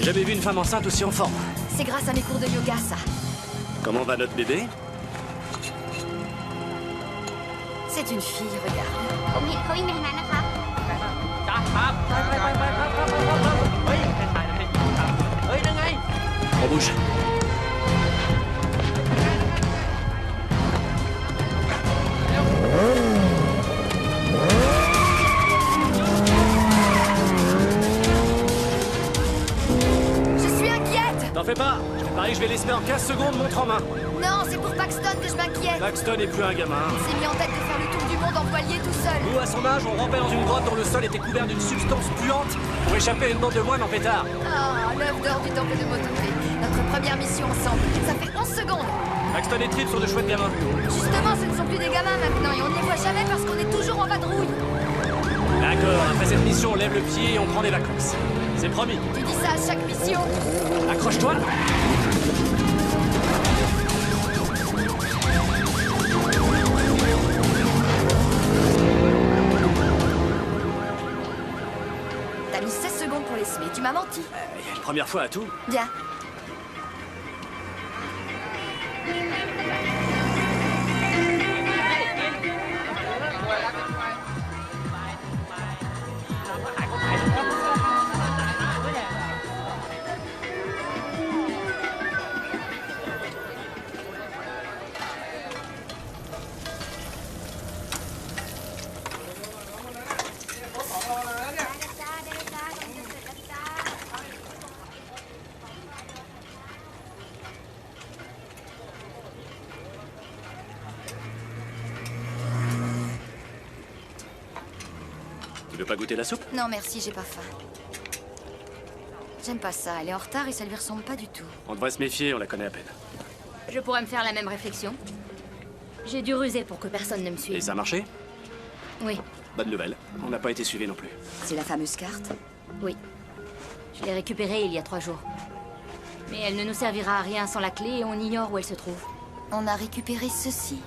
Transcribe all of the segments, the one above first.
J'ai jamais vu une femme enceinte aussi en forme. C'est grâce à mes cours de yoga, ça. Comment va notre bébé? C'est une fille, regarde. ผมเห็นเขาวิ่งไปทางนั้นนะครับ จ้าครับไปเฮ้ยใครถ่ายนะเฮ้ยนั่นไง On bouge. Je suis inquiète. T'en fais pas. Je te parie que je vais l'espérer en 15 secondes, montre en main. Non, c'est pour Paxton que je m'inquiète. Paxton est plus un gamin. Il s'est mis en tête de faire le tour du monde en voilier tout seul. Nous, à son âge, on rampait dans une grotte dont le sol était couvert d'une substance puante pour échapper à une bande de moines en pétard. Ah, l'œuvre d'or du temple de Motope. Notre première mission ensemble. Ça fait 11 secondes. Paxton et Trip sont de chouettes gamins. Justement, ce ne sont plus des gamins maintenant et on ne les voit jamais parce qu'on est toujours en vadrouille. D'accord, après cette mission, on lève le pied et on prend des vacances. C'est promis. Tu dis ça à chaque mission. Accroche-toi. T'as mis 16 secondes pour les semer. Tu m'as menti. Il y a une première fois à tout. Bien. Tu veux pas goûter la soupe? Non, merci, j'ai pas faim. J'aime pas ça. Elle est en retard et ça lui ressemble pas du tout. On devrait se méfier, on la connaît à peine. Je pourrais me faire la même réflexion. J'ai dû ruser pour que personne ne me Et suive. ça a marché? Oui, Bonne nouvelle. On n'a pas été suivis non plus. C'est la fameuse carte. oui. Je l'ai récupérée il y a 3 jours. Mais elle ne nous servira à rien sans la clé et on ignore où elle se trouve. On a récupéré ceci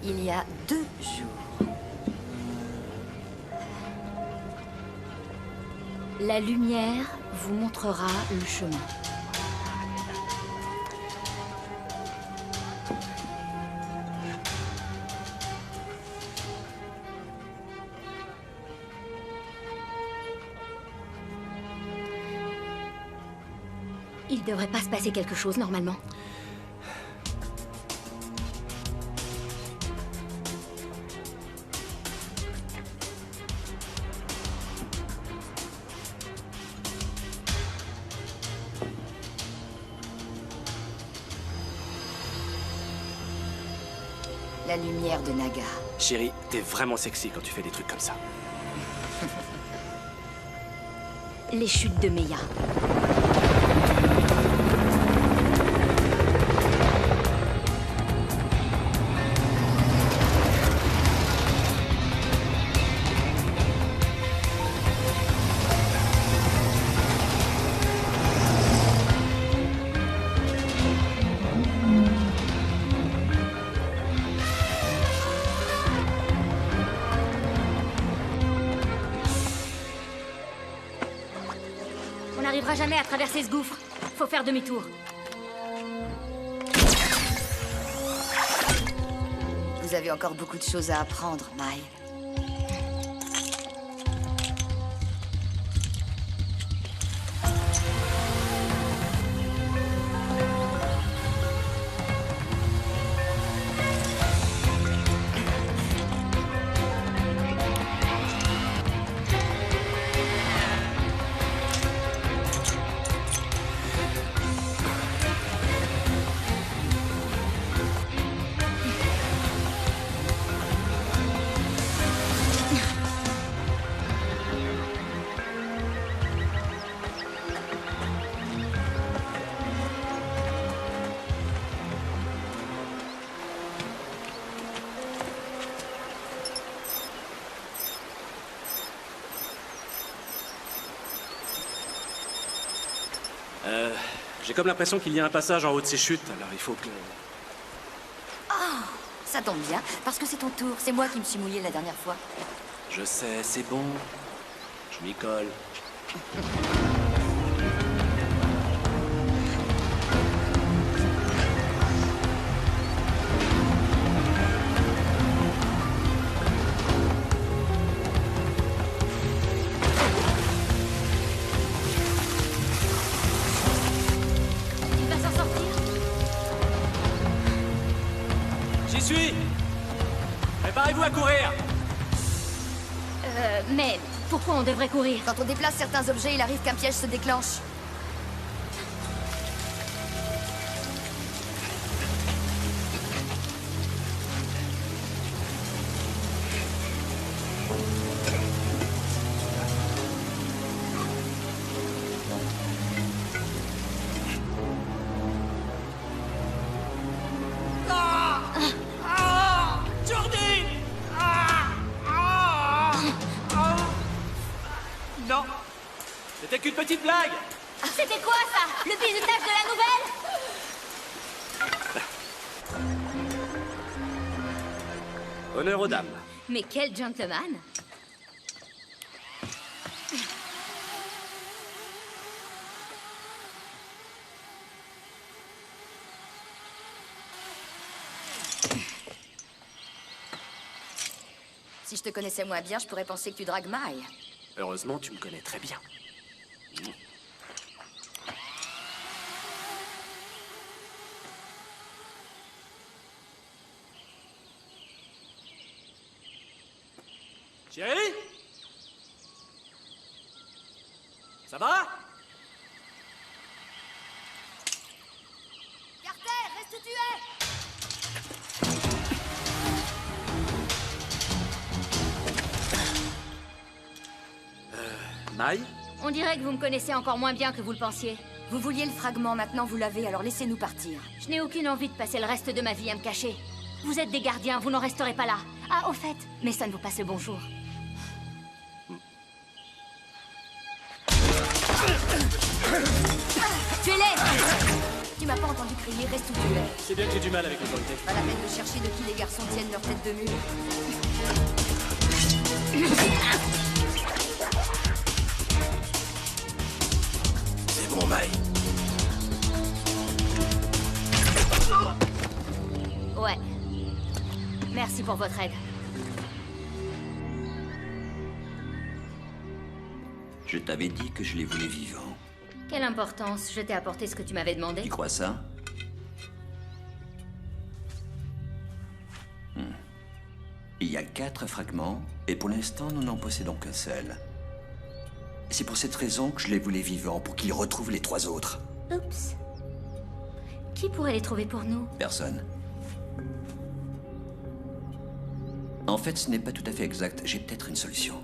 il y a 2 jours. La lumière vous montrera le chemin. Il devrait pas se passer quelque chose normalement. La lumière de Naga. Chérie, t'es vraiment sexy quand tu fais des trucs comme ça. Les chutes de Meia. On n'arrivera jamais à traverser ce gouffre. Faut faire demi-tour. Vous avez encore beaucoup de choses à apprendre, Mai. J'ai comme l'impression qu'il y a un passage en haut de ces chutes, alors il faut que... Ça tombe bien, parce que c'est ton tour. C'est moi qui me suis mouillé la dernière fois. Je sais, c'est bon. Je m'y colle. suis. Préparez-vous à courir. Mais pourquoi on devrait courir? Quand on déplace certains objets, il arrive qu'un piège se déclenche. Jordi! Non. C'était qu'une petite blague. C'était quoi ça? Le bizutage de la nouvelle? Honneur aux dames. Mais quel gentleman! Si je te connaissais moins bien, je pourrais penser que tu dragues Mai. Heureusement, tu me connais très bien. Chérie? Ça va? Carter, reste où tu es! Mai? On dirait que vous me connaissez encore moins bien que vous le pensiez. Vous vouliez le fragment, maintenant vous l'avez, alors laissez-nous partir. Je n'ai aucune envie de passer le reste de ma vie à me cacher. Vous êtes des gardiens, vous n'en resterez pas là. Ah, au fait, Mason vous passe le bonjour. Tuez-les! Tu m'as pas entendu crier, reste où tu es. C'est bien que j'ai du mal avec l'autorité. Pas la peine de chercher de qui les garçons tiennent leur tête de mule. C'est bon, Mai. Ouais. Merci pour votre aide. Je t'avais dit que je les voulais vivants. Quelle importance, je t'ai apporté ce que tu m'avais demandé. Tu crois ça? Il y a 4 fragments, et pour l'instant, nous n'en possédons qu'un seul. C'est pour cette raison que je les voulais vivants, pour qu'ils retrouvent les 3 autres. Oups. Qui pourrait les trouver pour nous? Personne. En fait, ce n'est pas tout à fait exact. J'ai peut-être une solution.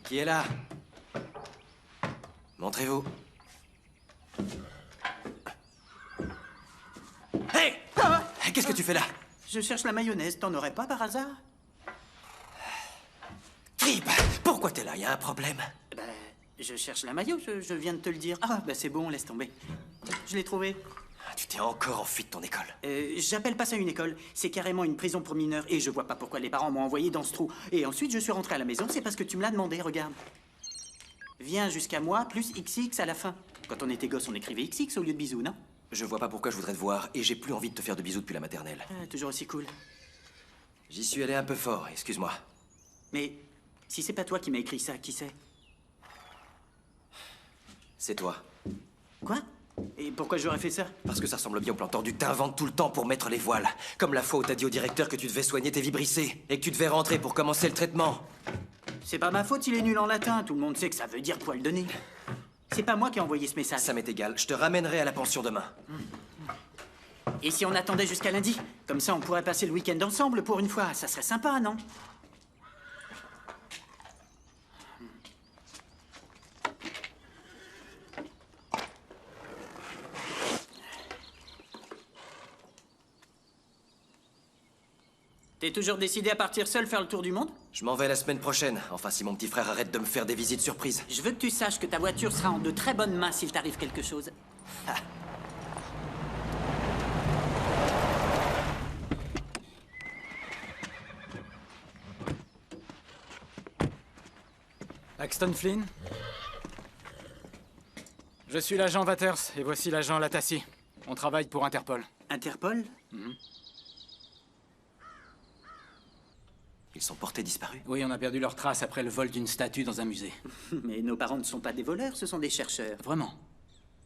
Qui est là? Montrez-vous. Hey! Qu'est-ce que tu fais là? Je cherche la mayonnaise, t'en aurais pas par hasard? Trip! Pourquoi t'es là? Y a un problème? Bah, je cherche la mayo, je viens de te le dire. Ah, bah c'est bon, laisse tomber. Je l'ai trouvé. Tu t'es encore enfui de ton école. J'appelle pas ça une école, c'est carrément une prison pour mineurs et je vois pas pourquoi les parents m'ont envoyé dans ce trou. Et ensuite, je suis rentré à la maison, c'est parce que tu me l'as demandé, regarde. Viens jusqu'à moi, plus XX à la fin. Quand on était gosse, on écrivait XX au lieu de bisous, non? Je vois pas pourquoi je voudrais te voir et j'ai plus envie de te faire de bisous depuis la maternelle. Ah, toujours aussi cool. J'y suis allé un peu fort, excuse-moi. Mais si c'est pas toi qui m'as écrit ça, qui c'est? C'est toi. Quoi? Et pourquoi j'aurais fait ça? Parce que ça ressemble bien au plan tordu que t'inventes tout le temps pour mettre les voiles. Comme la fois où t'as dit au directeur que tu devais soigner tes vibrissés et que tu devais rentrer pour commencer le traitement. C'est pas ma faute, il est nul en latin. Tout le monde sait que ça veut dire poil de nez. C'est pas moi qui ai envoyé ce message. Ça m'est égal, je te ramènerai à la pension demain. Et si on attendait jusqu'à lundi? Comme ça, on pourrait passer le week-end ensemble pour une fois. Ça serait sympa, non? T'es toujours décidé à partir seul faire le tour du monde? Je m'en vais la semaine prochaine. Enfin, si mon petit frère arrête de me faire des visites surprises. Je veux que tu saches que ta voiture sera en de très bonnes mains s'il t'arrive quelque chose. Paxton Flynn? Je suis l'agent Waters et voici l'agent Latassi. On travaille pour Interpol. Interpol? Ils sont portés disparus. Oui, on a perdu leurs traces après le vol d'une statue dans un musée. Mais nos parents ne sont pas des voleurs, ce sont des chercheurs. Vraiment?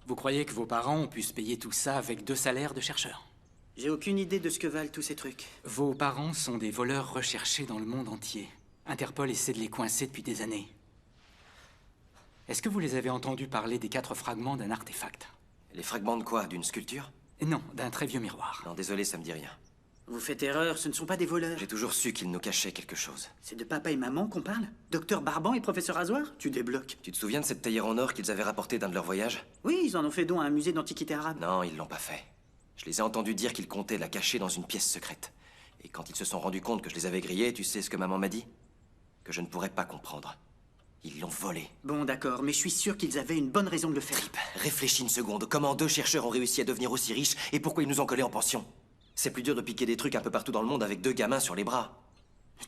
Vous croyez que vos parents ont pu se payer tout ça avec 2 salaires de chercheurs? J'ai aucune idée de ce que valent tous ces trucs. Vos parents sont des voleurs recherchés dans le monde entier. Interpol essaie de les coincer depuis des années. Est-ce que vous les avez entendus parler des 4 fragments d'un artefact? Les fragments de quoi? D'une sculpture? Non, d'un très vieux miroir. Non, désolé, ça me dit rien. Vous faites erreur, ce ne sont pas des voleurs. J'ai toujours su qu'ils nous cachaient quelque chose. C'est de papa et maman qu'on parle? Docteur Barban et professeur Rasoir? Tu débloques. Tu te souviens de cette théière en or qu'ils avaient rapportée d'un de leurs voyages? Oui, ils en ont fait don à un musée d'antiquité arabe. Non, ils l'ont pas fait. Je les ai entendus dire qu'ils comptaient la cacher dans une pièce secrète. Et quand ils se sont rendus compte que je les avais grillés, tu sais ce que maman m'a dit? Que je ne pourrais pas comprendre. Ils l'ont volé. Bon, d'accord, mais je suis sûr qu'ils avaient une bonne raison de le faire. Trip, réfléchis une seconde. Comment 2 chercheurs ont réussi à devenir aussi riches et pourquoi ils nous ont collés en pension? C'est plus dur de piquer des trucs un peu partout dans le monde avec 2 gamins sur les bras.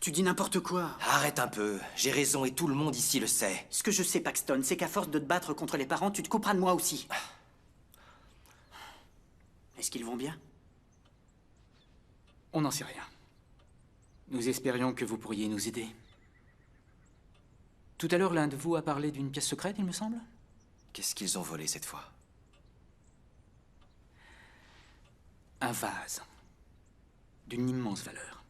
Tu dis n'importe quoi. Arrête un peu. J'ai raison et tout le monde ici le sait. Ce que je sais, Paxton, c'est qu'à force de te battre contre les parents, tu te couperas de moi aussi. Est-ce qu'ils vont bien? On n'en sait rien. Nous espérions que vous pourriez nous aider. Tout à l'heure, l'un de vous a parlé d'une pièce secrète, il me semble? Qu'est-ce qu'ils ont volé cette fois? Un vase. D'une immense valeur.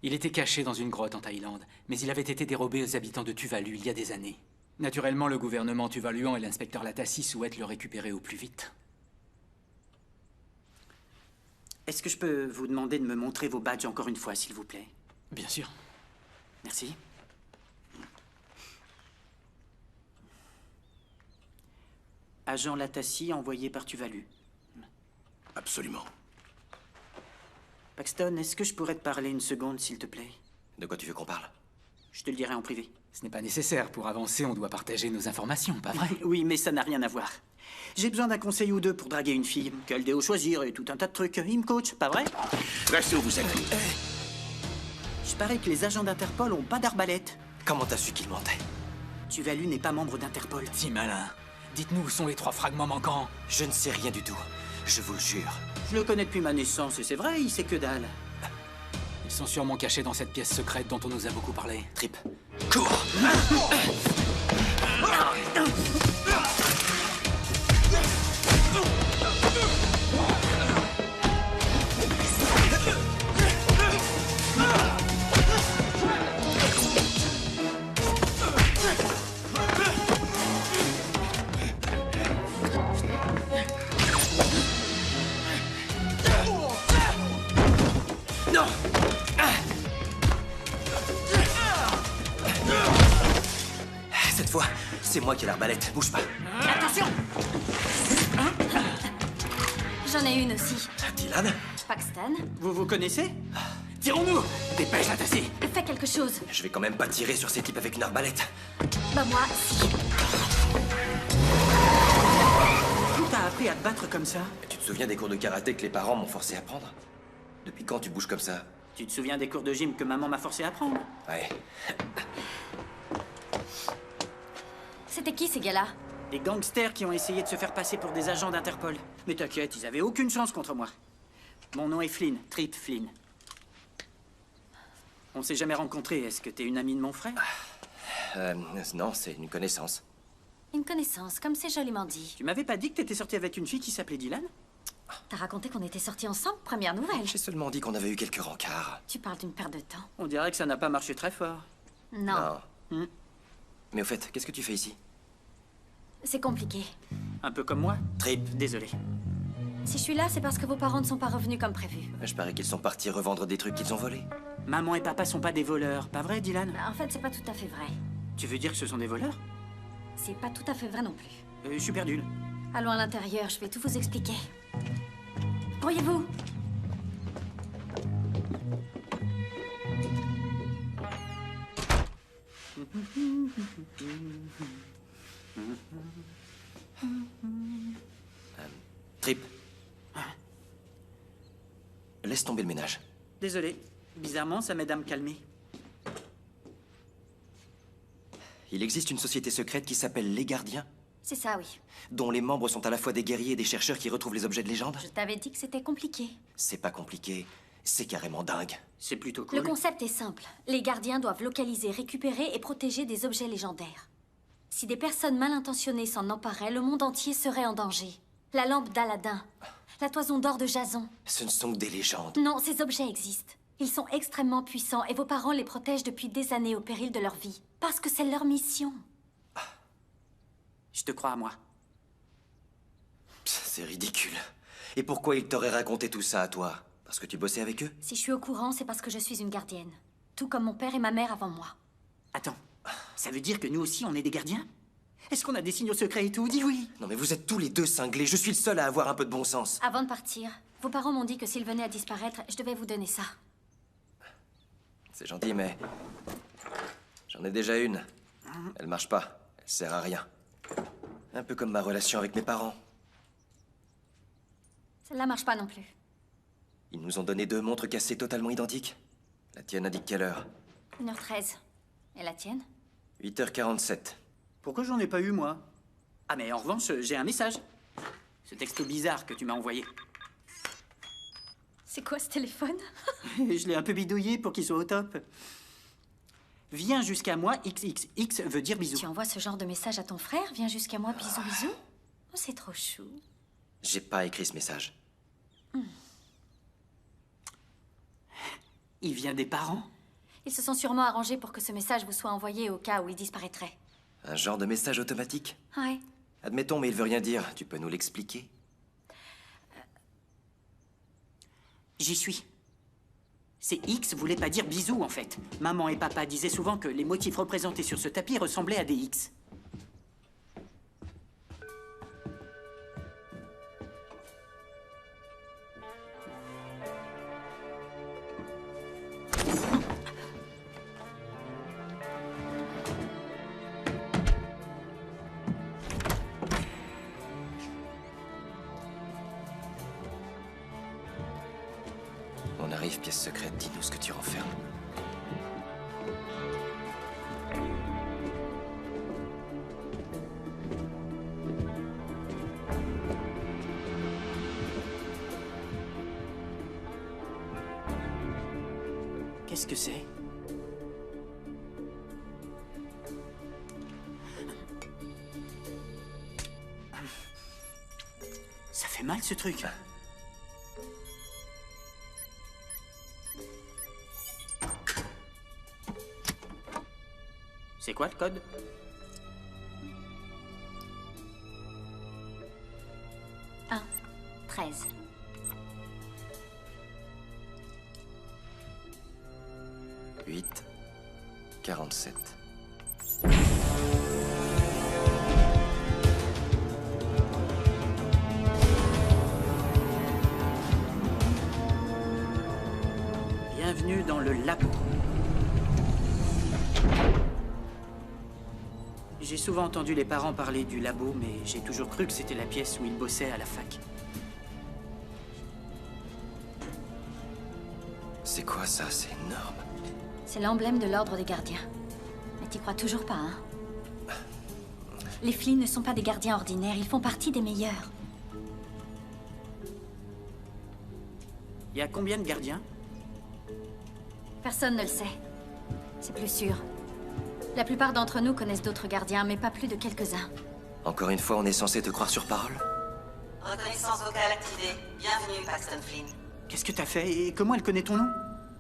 Il était caché dans une grotte en Thaïlande, mais il avait été dérobé aux habitants de Tuvalu il y a des années. Naturellement, le gouvernement tuvaluan et l'inspecteur Latassi souhaitent le récupérer au plus vite. Est-ce que je peux vous demander de me montrer vos badges encore une fois, s'il vous plaît? Bien sûr. Merci. Agent Latassi envoyé par Tuvalu. Absolument. Paxton, est-ce que je pourrais te parler une seconde, s'il te plaît? De quoi tu veux qu'on parle? Je te le dirai en privé. Ce n'est pas nécessaire. Pour avancer, on doit partager nos informations, pas vrai? Oui, mais ça n'a rien à voir. J'ai besoin d'un conseil ou deux pour draguer une fille. Quel déo choisir et tout un tas de trucs. Il me coach, pas vrai? Restez où vous êtes. Je parie que les agents d'Interpol ont pas d'arbalète. Comment t'as su qu'ils mentaient? Tuvalu n'est pas membre d'Interpol. Si malin. Dites-nous où sont les 3 fragments manquants. Je ne sais rien du tout. Je vous le jure. Je le connais depuis ma naissance et c'est vrai, il sait que dalle. Ils sont sûrement cachés dans cette pièce secrète dont on nous a beaucoup parlé. Trip, cours! Non! Cette fois, c'est moi qui ai l'arbalète. Bouge pas. Attention! J'en ai une aussi. Dylan? Paxton, Vous vous connaissez? Tirons-nous! Dépêche, Latassi! fais quelque chose. Je vais quand même pas tirer sur ces types avec une arbalète. Bah moi, si. Où t'as appris à te battre comme ça? Tu te souviens des cours de karaté que les parents m'ont forcé à prendre? Depuis quand tu bouges comme ça? Tu te souviens des cours de gym que maman m'a forcé à prendre? Ouais. C'était qui ces gars-là? Des gangsters qui ont essayé de se faire passer pour des agents d'Interpol. Mais t'inquiète, ils avaient aucune chance contre moi. Mon nom est Flynn, Trip Flynn. On s'est jamais rencontrés. Est-ce que t'es une amie de mon frère? Non, c'est une connaissance. Une connaissance, comme c'est joliment dit. Tu m'avais pas dit que t'étais sorti avec une fille qui s'appelait Dylan? T'as raconté qu'on était sortis ensemble, première nouvelle. J'ai seulement dit qu'on avait eu quelques rencarts. Tu parles d'une perte de temps. On dirait que ça n'a pas marché très fort. Non. Non. Mais au fait, qu'est-ce que tu fais ici? C'est compliqué. Un peu comme moi. Trip. Désolé. Si je suis là, c'est parce que vos parents ne sont pas revenus comme prévu. Je parie qu'ils sont partis revendre des trucs qu'ils ont volés. Maman et papa sont pas des voleurs, pas vrai, Dylan? En fait, c'est pas tout à fait vrai. Tu veux dire que ce sont des voleurs? C'est pas tout à fait vrai non plus. Je suis perdu, là. Allons à l'intérieur, je vais tout vous expliquer. Pourriez-vous? Trip. Laisse tomber le ménage. Désolé. Bizarrement, ça m'aide à me calmer. Il existe une société secrète qui s'appelle les Gardiens, C'est ça, oui. dont les membres sont à la fois des guerriers et des chercheurs qui retrouvent les objets de légende. Je t'avais dit que c'était compliqué. C'est pas compliqué, c'est carrément dingue. C'est plutôt cool. Le concept est simple. Les gardiens doivent localiser, récupérer et protéger des objets légendaires. Si des personnes mal intentionnées s'en emparaient, le monde entier serait en danger. La lampe d'Aladin, la toison d'or de Jason. Ce ne sont que des légendes. Non, ces objets existent. Ils sont extrêmement puissants et vos parents les protègent depuis des années au péril de leur vie. Parce que c'est leur mission. Je te crois à moi. C'est ridicule. Et pourquoi ils t'auraient raconté tout ça à toi? Parce que tu bossais avec eux? Si je suis au courant, c'est parce que je suis une gardienne. Tout comme mon père et ma mère avant moi. Attends, ça veut dire que nous aussi, on est des gardiens? Est-ce qu'on a des signaux secrets et tout? Dis oui. Non mais vous êtes tous les deux cinglés, je suis le seul à avoir un peu de bon sens. Avant de partir, vos parents m'ont dit que s'ils venaient à disparaître, je devais vous donner ça. C'est gentil, mais... j'en ai déjà une. Elle marche pas, elle sert à rien. Un peu comme ma relation avec mes parents. Celle-là marche pas non plus. Ils nous ont donné 2 montres cassées totalement identiques. La tienne indique quelle heure? 1h13. Et la tienne? 8h47. Pourquoi j'en ai pas eu, moi? Ah, mais en revanche, j'ai un message. Ce texto bizarre que tu m'as envoyé. C'est quoi ce téléphone? Je l'ai un peu bidouillé pour qu'il soit au top. Viens jusqu'à moi, XXX veut dire bisous. Tu envoies ce genre de message à ton frère? Viens jusqu'à moi, bisous, bisous? Oh, c'est trop chou. J'ai pas écrit ce message. Il vient des parents? Ils se sont sûrement arrangés pour que ce message vous soit envoyé au cas où il disparaîtrait. Un genre de message automatique? Ouais. Admettons, mais il veut rien dire. Tu peux nous l'expliquer? J'y suis. Ces X voulaient pas dire bisous, en fait. Maman et papa disaient souvent que les motifs représentés sur ce tapis ressemblaient à des X. On arrive, pièce secrète. Dis-nous ce que tu renfermes. Qu'est-ce que c'est? Ça fait mal, ce truc. C'est quoi le code? Un, 13. « 8, 47. Bienvenue dans le labo. J'ai souvent entendu les parents parler du labo, mais j'ai toujours cru que c'était la pièce où ils bossaient à la fac. C'est quoi ça? C'est énorme. C'est l'emblème de l'ordre des gardiens. Mais t'y crois toujours pas, hein? Les Flynn ne sont pas des gardiens ordinaires, ils font partie des meilleurs. Il y a combien de gardiens? Personne ne le sait. C'est plus sûr. La plupart d'entre nous connaissent d'autres gardiens, mais pas plus de quelques-uns. Encore une fois, on est censé te croire sur parole? Reconnaissance vocale activée. Bienvenue, Paxton Flynn. Qu'est-ce que t'as fait et comment elle connaît ton nom?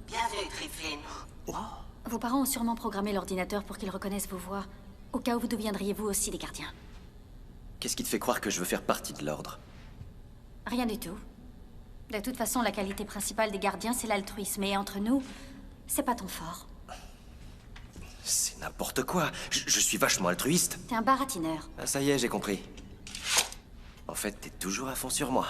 Bienvenue, Trip Flynn. Wow. Vos parents ont sûrement programmé l'ordinateur pour qu'ils reconnaissent vos voix, au cas où vous deviendriez vous aussi des gardiens. Qu'est-ce qui te fait croire que je veux faire partie de l'ordre? Rien du tout. De toute façon, la qualité principale des gardiens, c'est l'altruisme. Et entre nous, c'est pas ton fort. C'est n'importe quoi. Je suis vachement altruiste. T'es un baratineur. Ah, ça y est, j'ai compris. En fait, t'es toujours à fond sur moi.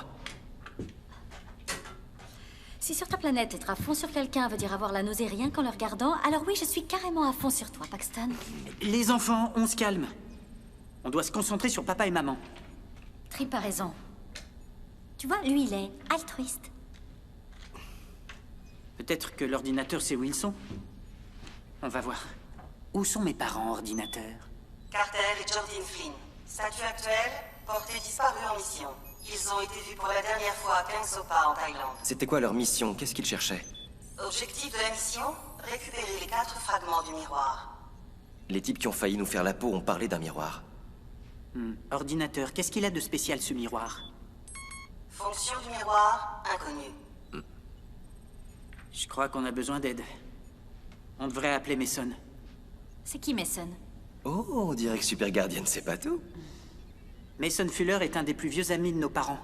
Si sur ta planète, être à fond sur quelqu'un veut dire avoir la nausée rien qu'en le regardant, alors oui, je suis carrément à fond sur toi, Paxton. Les enfants, on se calme. On doit se concentrer sur papa et maman. Trip a raison. Tu vois, lui, il est altruiste. Peut-être que l'ordinateur, c'est où ils sont. On va voir. Où sont mes parents, ordinateur? Carter et Jordyn Flynn. Statut actuel, portés disparus en mission. Ils ont été vus pour la dernière fois à Phengsopa en Thaïlande. C'était quoi leur mission? Qu'est-ce qu'ils cherchaient? Objectif de la mission, récupérer les 4 fragments du miroir. Les types qui ont failli nous faire la peau ont parlé d'un miroir. Ordinateur, qu'est-ce qu'il a de spécial, ce miroir? Fonction du miroir, inconnue. Je crois qu'on a besoin d'aide. On devrait appeler Mason. C'est qui, Mason? Oh, on dirait que Super Guardian, c'est pas tout. Mason Fuller est un des plus vieux amis de nos parents.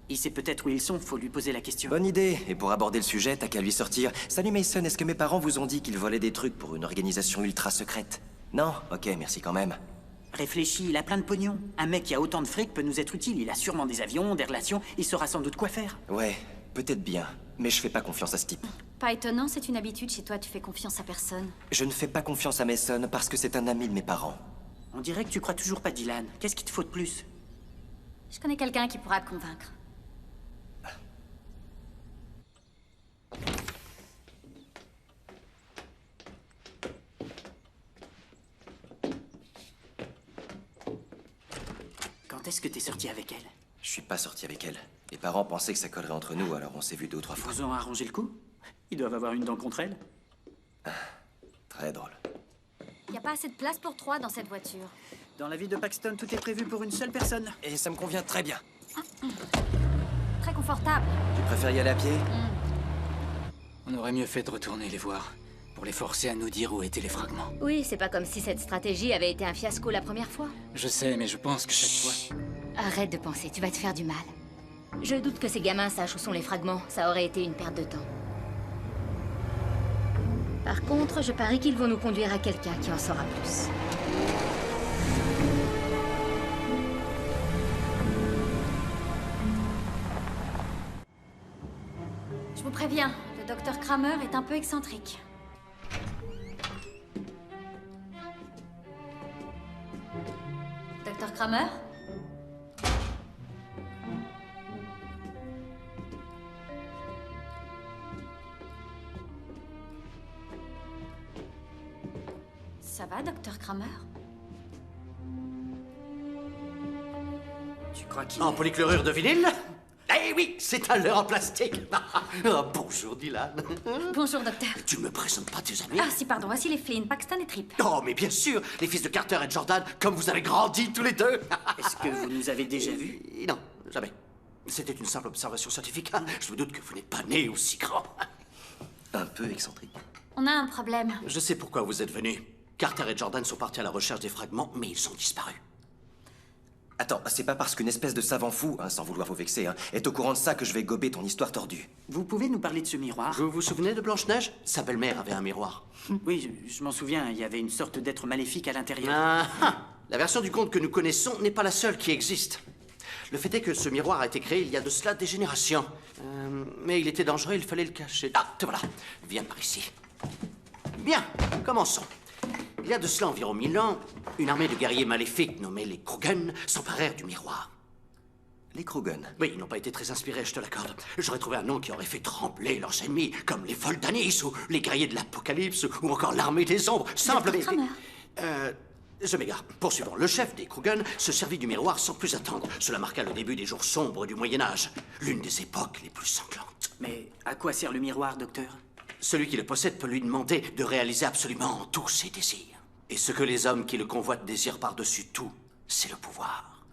Il sait peut-être où ils sont, faut lui poser la question. Bonne idée. Et pour aborder le sujet, t'as qu'à lui sortir. Salut Mason, est-ce que mes parents vous ont dit qu'ils volaient des trucs pour une organisation ultra secrète? Non? Ok, merci quand même. Réfléchis, il a plein de pognon. Un mec qui a autant de fric peut nous être utile. Il a sûrement des avions, des relations, il saura sans doute quoi faire. Ouais, peut-être bien. Mais je fais pas confiance à ce type. Pas étonnant, c'est une habitude chez toi, tu fais confiance à personne. Je ne fais pas confiance à Mason parce que c'est un ami de mes parents. On dirait que tu crois toujours pas Dylan. Qu'est-ce qu'il te faut de plus? Je connais quelqu'un qui pourra te convaincre. Quand est-ce que t'es sorti avec elle? Je suis pas sorti avec elle. Les parents pensaient que ça collerait entre nous, alors on s'est vu 2 ou 3 fois. Ils ont arrangé le coup? Ils doivent avoir une dent contre elle. Très drôle. Y a pas assez de place pour 3 dans cette voiture. Dans la vie de Paxton, tout est prévu pour une seule personne. Et ça me convient très bien. Très confortable. Tu préfères y aller à pied? On aurait mieux fait de retourner les voir, pour les forcer à nous dire où étaient les fragments. Oui, c'est pas comme si cette stratégie avait été un fiasco la première fois. Je sais, mais je pense que cette fois... Arrête de penser, tu vas te faire du mal. Je doute que ces gamins sachent où sont les fragments, ça aurait été une perte de temps. Par contre, je parie qu'ils vont nous conduire à quelqu'un qui en saura plus. Je vous préviens, le docteur Kramer est un peu excentrique. Docteur Kramer? Ça va, docteur Kramer? Tu crois qu'il... En polychlorure de vinyle? Eh oui, c'est un leurre en plastique. Oh, bonjour, Dylan. Bonjour, docteur. Tu me présentes pas tes amis? Ah si, pardon, voici les Flynn, Paxton et Tripp. Oh, mais bien sûr, les fils de Carter et Jordan, comme vous avez grandi tous les deux. Est-ce que vous nous avez déjà vus? Non, jamais. C'était une simple observation scientifique. Je me doute que vous n'êtes pas né aussi grand. Un peu excentrique. On a un problème. Je sais pourquoi vous êtes venus. Carter et Jordan sont partis à la recherche des fragments, mais ils ont disparu. Attends, c'est pas parce qu'une espèce de savant fou, sans vouloir vous vexer, est au courant de ça que je vais gober ton histoire tordue. Vous pouvez nous parler de ce miroir? Vous vous souvenez de Blanche-Neige? Sa belle-mère avait un miroir. Oui, je m'en souviens, il y avait une sorte d'être maléfique à l'intérieur. La version du conte que nous connaissons n'est pas la seule qui existe. Le fait est que ce miroir a été créé il y a de cela des générations. Mais il était dangereux, il fallait le cacher. Ah, te voilà. Viens par ici. Bien, commençons. Il y a de cela environ 1000 ans, une armée de guerriers maléfiques nommés les Krogan s'emparèrent du miroir. Les Krogan? Oui, ils n'ont pas été très inspirés, je te l'accorde. J'aurais trouvé un nom qui aurait fait trembler leurs ennemis, comme les Voldanis, ou les guerriers de l'Apocalypse, ou encore l'armée des ombres. Simple mais... Je m'égare. Poursuivons. Le chef des Krogan se servit du miroir sans plus attendre. Cela marqua le début des jours sombres du Moyen-Âge, l'une des époques les plus sanglantes. Mais à quoi sert le miroir, docteur? Celui qui le possède peut lui demander de réaliser absolument tous ses désirs. Et ce que les hommes qui le convoitent désirent par-dessus tout, c'est le pouvoir.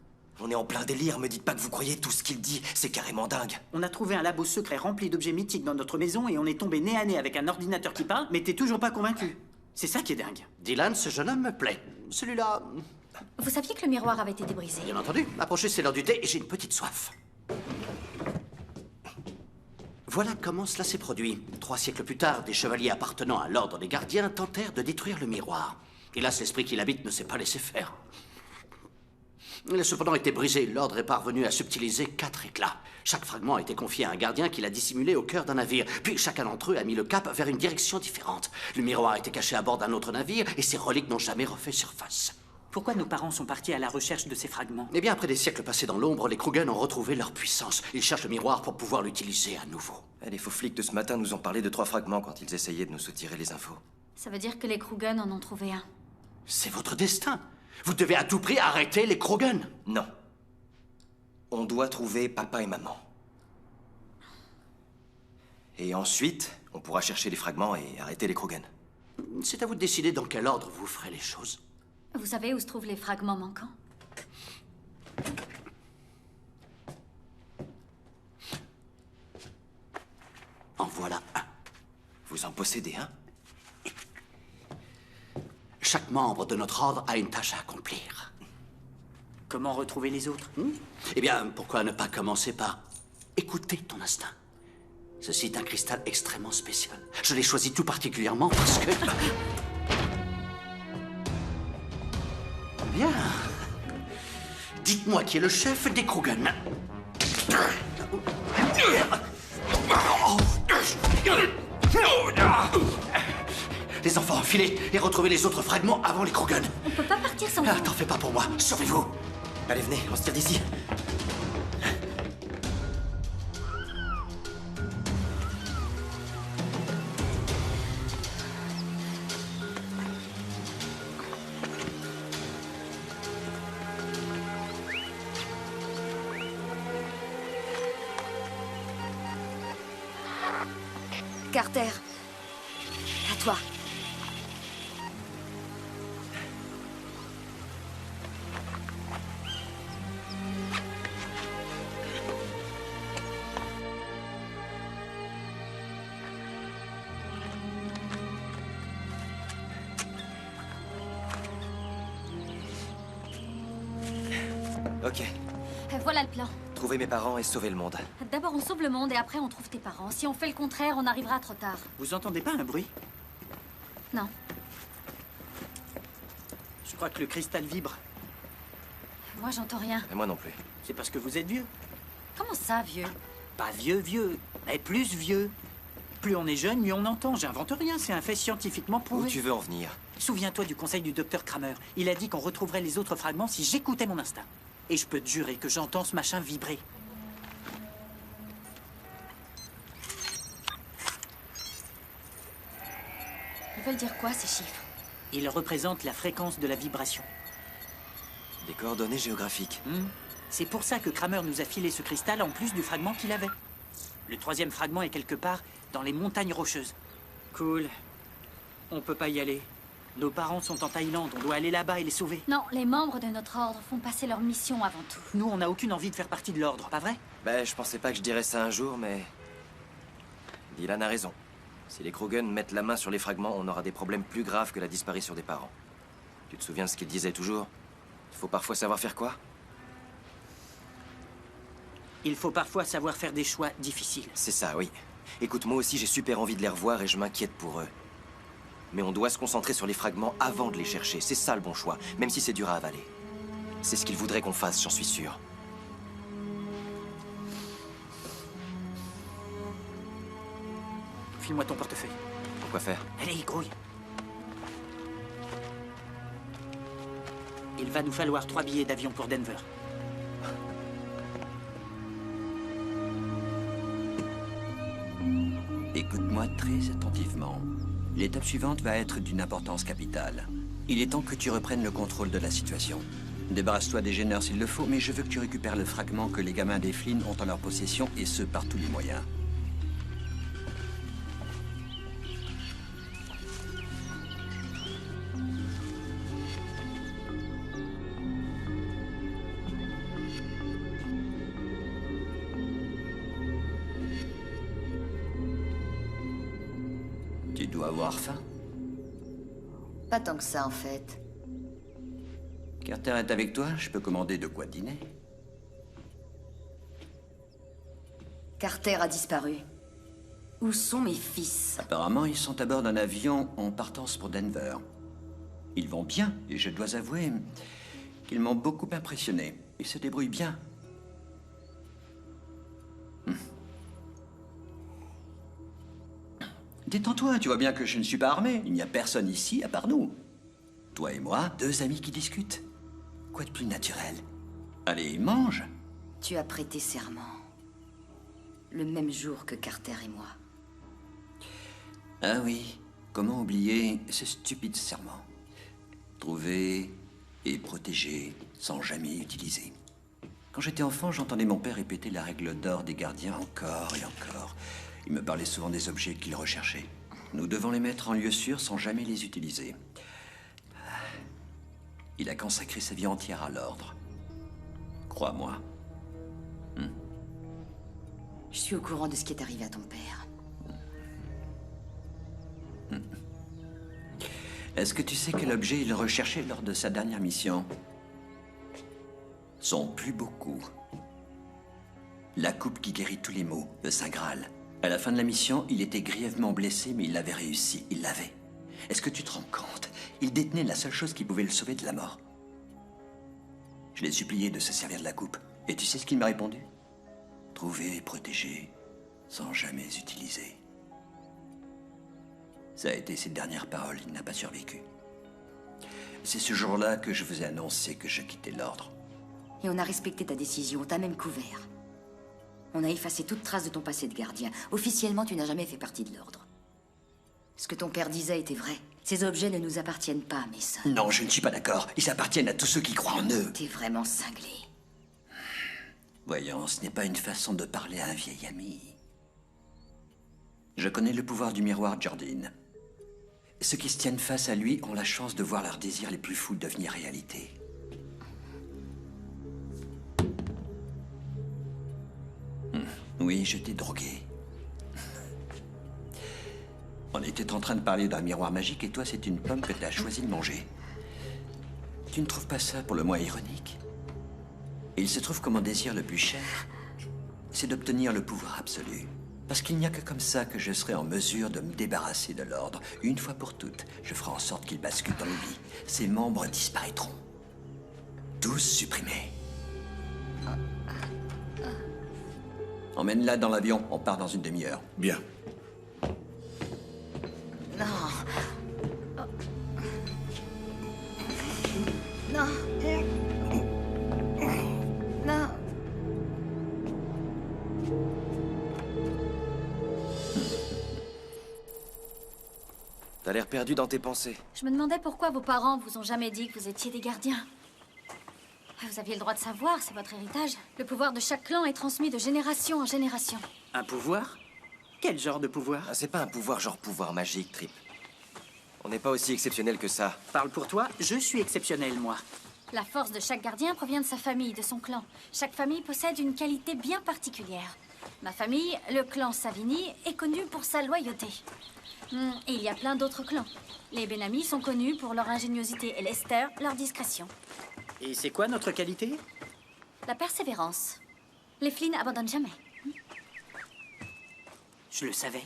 On est en plein délire, me dites pas que vous croyez tout ce qu'il dit, c'est carrément dingue. On a trouvé un labo secret rempli d'objets mythiques dans notre maison et on est tombé nez à nez avec un ordinateur qui parle, mais t'es toujours pas convaincu. C'est ça qui est dingue. Dylan, ce jeune homme me plaît. Celui-là... Vous saviez que le miroir avait été brisé? Bien entendu. Approchez, c'est l'heure du thé et j'ai une petite soif. Voilà comment cela s'est produit. 3 siècles plus tard, des chevaliers appartenant à l'ordre des gardiens tentèrent de détruire le miroir. Hélas, l'esprit qui l'habite ne s'est pas laissé faire. Il a cependant été brisé. L'ordre est parvenu à subtiliser 4 éclats. Chaque fragment a été confié à un gardien qui l'a dissimulé au cœur d'un navire. Puis chacun d'entre eux a mis le cap vers une direction différente. Le miroir a été caché à bord d'un autre navire et ses reliques n'ont jamais refait surface. Pourquoi nos parents sont partis à la recherche de ces fragments? Eh bien, après des siècles passés dans l'ombre, les Krugen ont retrouvé leur puissance. Ils cherchent le miroir pour pouvoir l'utiliser à nouveau. Les faux flics de ce matin nous ont parlé de 3 fragments quand ils essayaient de nous soutirer les infos. Ça veut dire que les Krugen en ont trouvé un. C'est votre destin. Vous devez à tout prix arrêter les Krugen. Non. On doit trouver papa et maman. Et ensuite, on pourra chercher les fragments et arrêter les Krugen. C'est à vous de décider dans quel ordre vous ferez les choses. Vous savez où se trouvent les fragments manquants? En voilà un. Vous en possédez un? Chaque membre de notre ordre a une tâche à accomplir. Comment retrouver les autres? Eh bien, pourquoi ne pas commencer par écouter ton instinct? Ceci est un cristal extrêmement spécial. Je l'ai choisi tout particulièrement parce que... Bien. Dites-moi qui est le chef des Krugen. Les enfants, filez et retrouvez les autres fragments avant les Krugen. On peut pas partir sans... Ah, t'en fais pas pour moi. Sauvez-vous. Allez, venez, on se tire d'ici. Carter, à toi. Ok. Voilà le plan. Trouver mes parents et sauver le monde. D'abord on sauve le monde et après on trouve tes parents. Si on fait le contraire, on arrivera trop tard. Vous entendez pas un bruit? Non. Je crois que le cristal vibre. Moi j'entends rien. Et moi non plus. C'est parce que vous êtes vieux. Comment ça, vieux? Pas vieux, vieux, mais plus vieux. Plus on est jeune, mieux on entend. J'invente rien, c'est un fait scientifiquement Où prouvé. tu veux en venir? Souviens-toi du conseil du docteur Kramer. Il a dit qu'on retrouverait les autres fragments si j'écoutais mon instinct. Et je peux te jurer que j'entends ce machin vibrer. Ils veulent dire quoi, ces chiffres? Ils représentent la fréquence de la vibration. Des coordonnées géographiques. C'est pour ça que Kramer nous a filé ce cristal en plus du fragment qu'il avait. Le 3e fragment est quelque part dans les montagnes rocheuses. Cool. On peut pas y aller. Nos parents sont en Thaïlande, on doit aller là-bas et les sauver. Non, les membres de notre ordre font passer leur mission avant tout. Nous, on n'a aucune envie de faire partie de l'ordre, pas vrai? Ben, je pensais pas que je dirais ça un jour, mais... Dylan a raison. Si les Krugen mettent la main sur les fragments, on aura des problèmes plus graves que la disparition des parents. Tu te souviens de ce qu'il disait toujours? Il faut parfois savoir faire quoi? Il faut parfois savoir faire des choix difficiles. C'est ça, oui. Écoute, moi aussi j'ai super envie de les revoir et je m'inquiète pour eux. Mais on doit se concentrer sur les fragments avant de les chercher. C'est ça le bon choix, même si c'est dur à avaler. C'est ce qu'ils voudraient qu'on fasse, j'en suis sûr. File-moi ton portefeuille. Pourquoi faire? Allez, grouille. Il va nous falloir 3 billets d'avion pour Denver. Écoute-moi très attentivement. L'étape suivante va être d'une importance capitale. Il est temps que tu reprennes le contrôle de la situation. Débarrasse-toi des gêneurs s'il le faut, mais je veux que tu récupères le fragment que les gamins des Flynn ont en leur possession, et ce, par tous les moyens. Tu dois avoir faim. Pas tant que ça, en fait. Carter est avec toi, je peux commander de quoi dîner. Carter a disparu. Où sont mes fils? Apparemment, ils sont à bord d'un avion en partance pour Denver. Ils vont bien, et je dois avouer qu'ils m'ont beaucoup impressionné. Ils se débrouillent bien. Détends-toi, tu vois bien que je ne suis pas armé. Il n'y a personne ici à part nous. Toi et moi, deux amis qui discutent. Quoi de plus naturel? Allez, mange. Tu as prêté serment. Le même jour que Carter et moi. Ah oui, comment oublier ce stupide serment? Trouver et protéger sans jamais utiliser. Quand j'étais enfant, j'entendais mon père répéter la règle d'or des gardiens encore et encore. Il me parlait souvent des objets qu'il recherchait. Nous devons les mettre en lieu sûr sans jamais les utiliser. Il a consacré sa vie entière à l'ordre. Crois-moi. Je suis au courant de ce qui est arrivé à ton père. Est-ce que tu sais quel objet il recherchait lors de sa dernière mission? Son plus beau coup. La coupe qui guérit tous les maux, le Saint Graal. À la fin de la mission, il était grièvement blessé, mais il l'avait réussi. Il l'avait. Est-ce que tu te rends compte? Il détenait la seule chose qui pouvait le sauver de la mort. Je l'ai supplié de se servir de la coupe. Et tu sais ce qu'il m'a répondu? Trouver et protéger, sans jamais utiliser. Ça a été ses dernières paroles, il n'a pas survécu. C'est ce jour-là que je vous ai annoncé que je quittais l'ordre. Et on a respecté ta décision, on t'a même couvert. On a effacé toute trace de ton passé de gardien. Officiellement, tu n'as jamais fait partie de l'ordre. Ce que ton père disait était vrai. Ces objets ne nous appartiennent pas, Mason. Non, je ne suis pas d'accord. Ils appartiennent à tous ceux qui croient en eux. T'es vraiment cinglé. Voyons, ce n'est pas une façon de parler à un vieil ami. Je connais le pouvoir du miroir, Jardine. Ceux qui se tiennent face à lui ont la chance de voir leurs désirs les plus fous devenir réalité. Oui, je t'ai drogué. On était en train de parler d'un miroir magique et toi, c'est une pomme que tu as choisi de manger. Tu ne trouves pas ça pour le moins ironique? Et il se trouve que mon désir le plus cher, c'est d'obtenir le pouvoir absolu. Parce qu'il n'y a que comme ça que je serai en mesure de me débarrasser de l'ordre. Une fois pour toutes, je ferai en sorte qu'il bascule dans l'oubli. Ses membres disparaîtront. Tous supprimés. Emmène-la dans l'avion, on part dans une demi-heure. Bien. Non. Non. Non. T'as l'air perdu dans tes pensées. Je me demandais pourquoi vos parents vous ont jamais dit que vous étiez des gardiens. Vous aviez le droit de savoir, c'est votre héritage. Le pouvoir de chaque clan est transmis de génération en génération. Un pouvoir? Quel genre de pouvoir? Ah, c'est pas un pouvoir genre pouvoir magique, Trip. On n'est pas aussi exceptionnel que ça. Parle pour toi, je suis exceptionnel, moi. La force de chaque gardien provient de sa famille, de son clan. Chaque famille possède une qualité bien particulière. Ma famille, le clan Savini, est connu pour sa loyauté. Et il y a plein d'autres clans. Les Benami sont connus pour leur ingéniosité et Lester, leur discrétion. Et c'est quoi notre qualité? La persévérance. Les Flynn abandonnent jamais. Je le savais.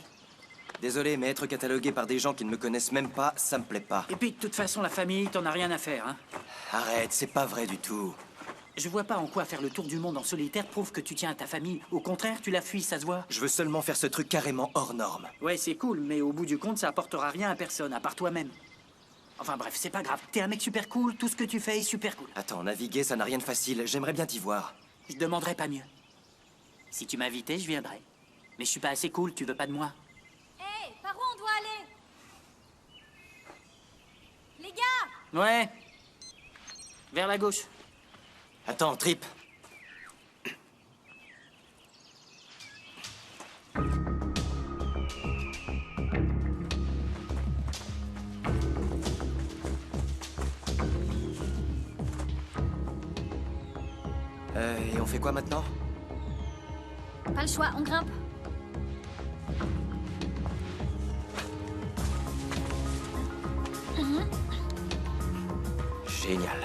Désolé, mais être catalogué par des gens qui ne me connaissent même pas, ça me plaît pas. Et puis, de toute façon, la famille, t'en as rien à faire, hein? Arrête, c'est pas vrai du tout. Je vois pas en quoi faire le tour du monde en solitaire prouve que tu tiens à ta famille. Au contraire, tu la fuis, ça se voit. Je veux seulement faire ce truc carrément hors norme. Ouais, c'est cool, mais au bout du compte, ça apportera rien à personne, à part toi-même. Enfin bref, c'est pas grave. T'es un mec super cool, tout ce que tu fais est super cool. Attends, naviguer, ça n'a rien de facile. J'aimerais bien t'y voir. Je demanderais pas mieux. Si tu m'invitais, je viendrais. Mais je suis pas assez cool, tu veux pas de moi? Hé, par où on doit aller? Les gars! Ouais. Vers la gauche. Attends, Trip. Et on fait quoi maintenant? Pas le choix, on grimpe. Génial.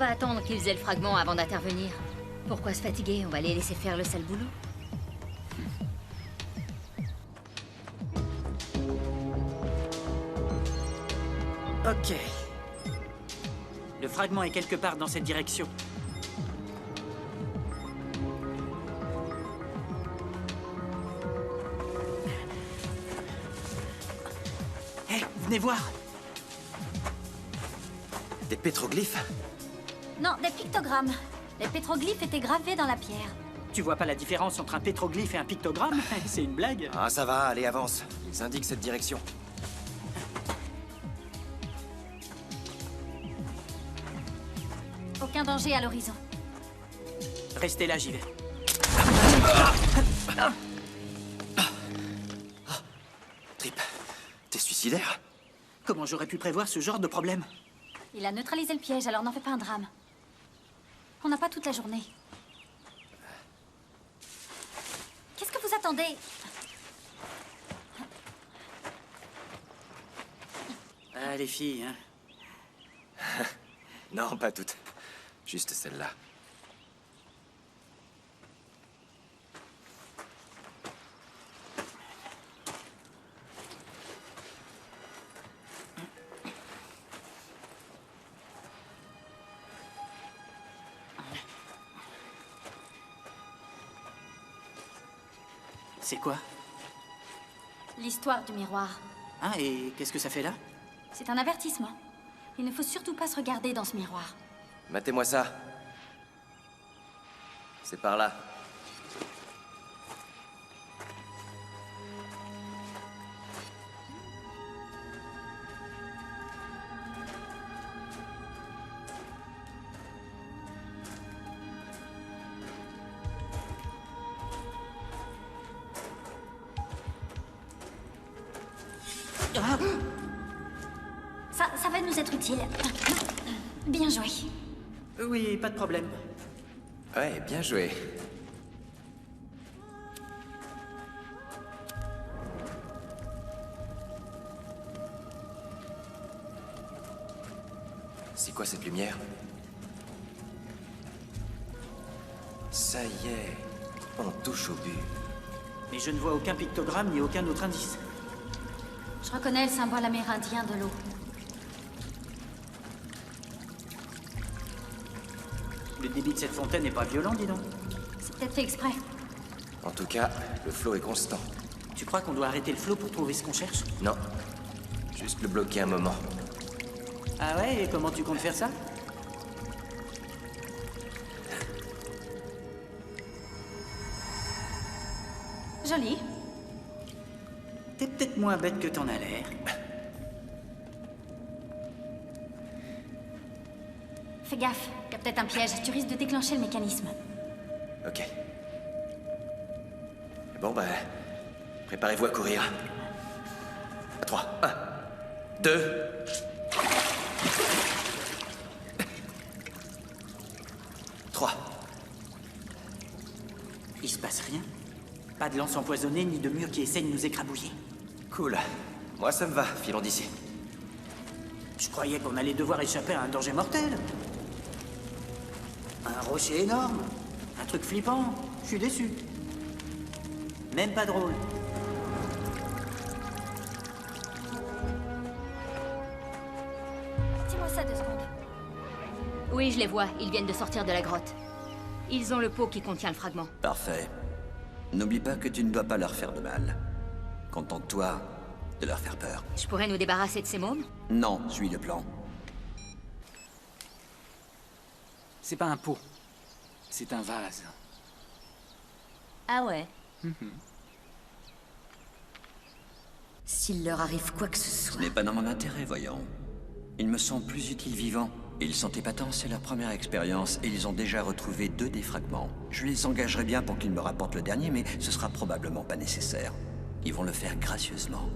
va attendre qu'ils aient le fragment avant d'intervenir. Pourquoi se fatiguer? On va les laisser faire le sale boulot. Ok. Le fragment est quelque part dans cette direction. Hé, venez voir. Des pétroglyphes? Non, des pictogrammes. Les pétroglyphes étaient gravés dans la pierre. Tu vois pas la différence entre un pétroglyphe et un pictogramme? C'est une blague. Ah, ça va, allez, avance. Ils indiquent cette direction. Aucun danger à l'horizon. Restez là, j'y vais. Trip, t'es suicidaire? Comment j'aurais pu prévoir ce genre de problème? Il a neutralisé le piège, alors n'en fais pas un drame. On n'a pas toute la journée. Qu'est-ce que vous attendez? Ah, les filles, hein. Non, pas toutes. Juste celle-là. C'est quoi? L'histoire du miroir. Ah, et qu'est-ce que ça fait là? C'est un avertissement. Il ne faut surtout pas se regarder dans ce miroir. Matez-moi ça. C'est par là. Ça va nous être utile. Bien joué. Oui, pas de problème. Ouais, bien joué. C'est quoi cette lumière? Ça y est, on touche au but. Mais je ne vois aucun pictogramme ni aucun autre indice. Je reconnais le symbole amérindien de l'eau. Le débit de cette fontaine n'est pas violent, dis donc. C'est peut-être fait exprès. En tout cas, le flot est constant. Tu crois qu'on doit arrêter le flot pour trouver ce qu'on cherche? Non. Juste le bloquer un moment. Ah ouais, et comment tu comptes faire ça? Joli. T'es peut-être moins bête que t'en as l'air. Fais gaffe, il y a peut-être un piège. Tu risques de déclencher le mécanisme. Ok. Bon, bah... préparez-vous à courir. À 3. 1, 2... 3. Il se passe rien. Pas de lance empoisonnée ni de mur qui essaye de nous écrabouiller. Cool. Moi, ça me va. Filons d'ici. Je croyais qu'on allait devoir échapper à un danger mortel. Un rocher énorme. Un truc flippant. Je suis déçu. Même pas drôle. Dis-moi ça 2 secondes. Oui, je les vois. Ils viennent de sortir de la grotte. Ils ont le pot qui contient le fragment. Parfait. N'oublie pas que tu ne dois pas leur faire de mal. Contente-toi de leur faire peur. Je pourrais nous débarrasser de ces mômes? Non, suis le plan. C'est pas un pot. C'est un vase. Ah ouais? S'il leur arrive quoi que ce Ce soit... n'est pas dans mon intérêt, voyons. Ils me sont plus utiles vivants. Ils sont épatants, c'est leur première expérience, et ils ont déjà retrouvé 2 des fragments. Je les engagerai bien pour qu'ils me rapportent le dernier, mais ce sera probablement pas nécessaire. Ils vont le faire gracieusement.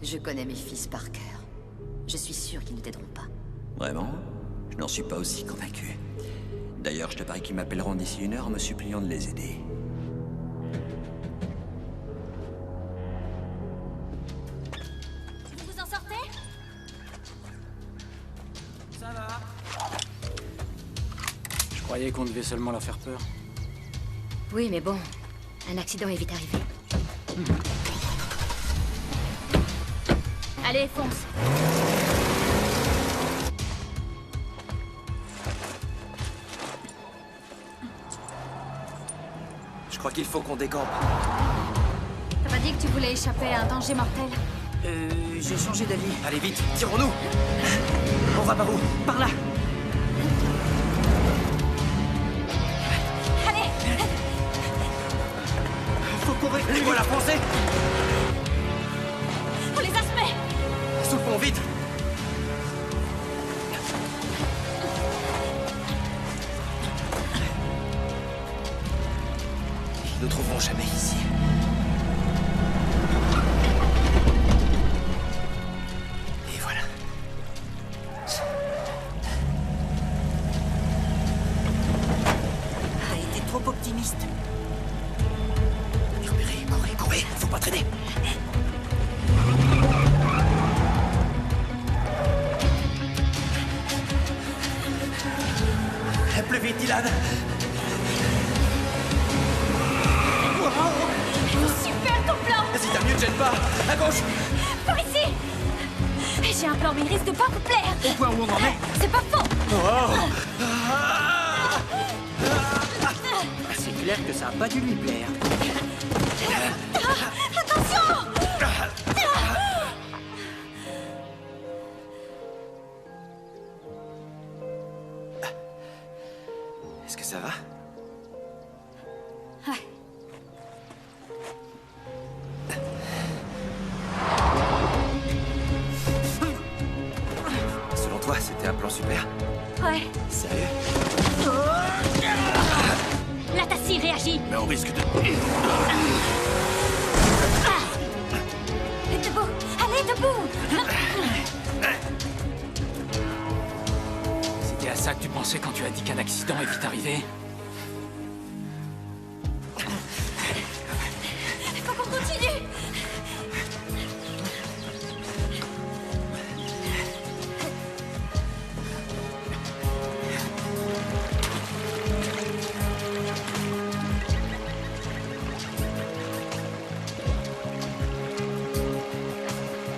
Je connais mes fils par cœur. Je suis sûre qu'ils ne t'aideront pas. Vraiment? Je n'en suis pas aussi convaincu. D'ailleurs, je te parie qu'ils m'appelleront d'ici 1 heure en me suppliant de les aider. Vous vous en sortez? Ça va. croyais qu'on devait seulement leur faire peur. Oui, mais bon, un accident est vite arrivé. Allez, fonce. Je crois qu'il faut qu'on décampe. T'as pas dit que tu voulais échapper à un danger mortel? J'ai changé d'avis. Allez vite, tirons-nous. On va par où? Par là. Allez! Faut courir. Les voilà français. On les a semés! Soufflons vite. Ils ne trouveront jamais ici. Et voilà. T'es trop optimiste. Courez, courez, faut pas traîner. Plus vite, Dylan. Super ton plan! Vas-y, t'as mieux, ne gêne pas. À gauche. Par ici! J'ai un plan, mais il risque de pas vous plaire! Au point où on en est. C'est pas faux! C'est clair que ça a pas dû lui plaire. Attention! Est-ce que ça va? Ouais. Selon toi, c'était un plan super? Ouais. Sérieux? La Tassie réagit! Mais on risque de... Debout! Allez, debout! C'était à ça que tu pensais quand tu as dit qu'un accident est vite arrivé? Il faut qu'on continue!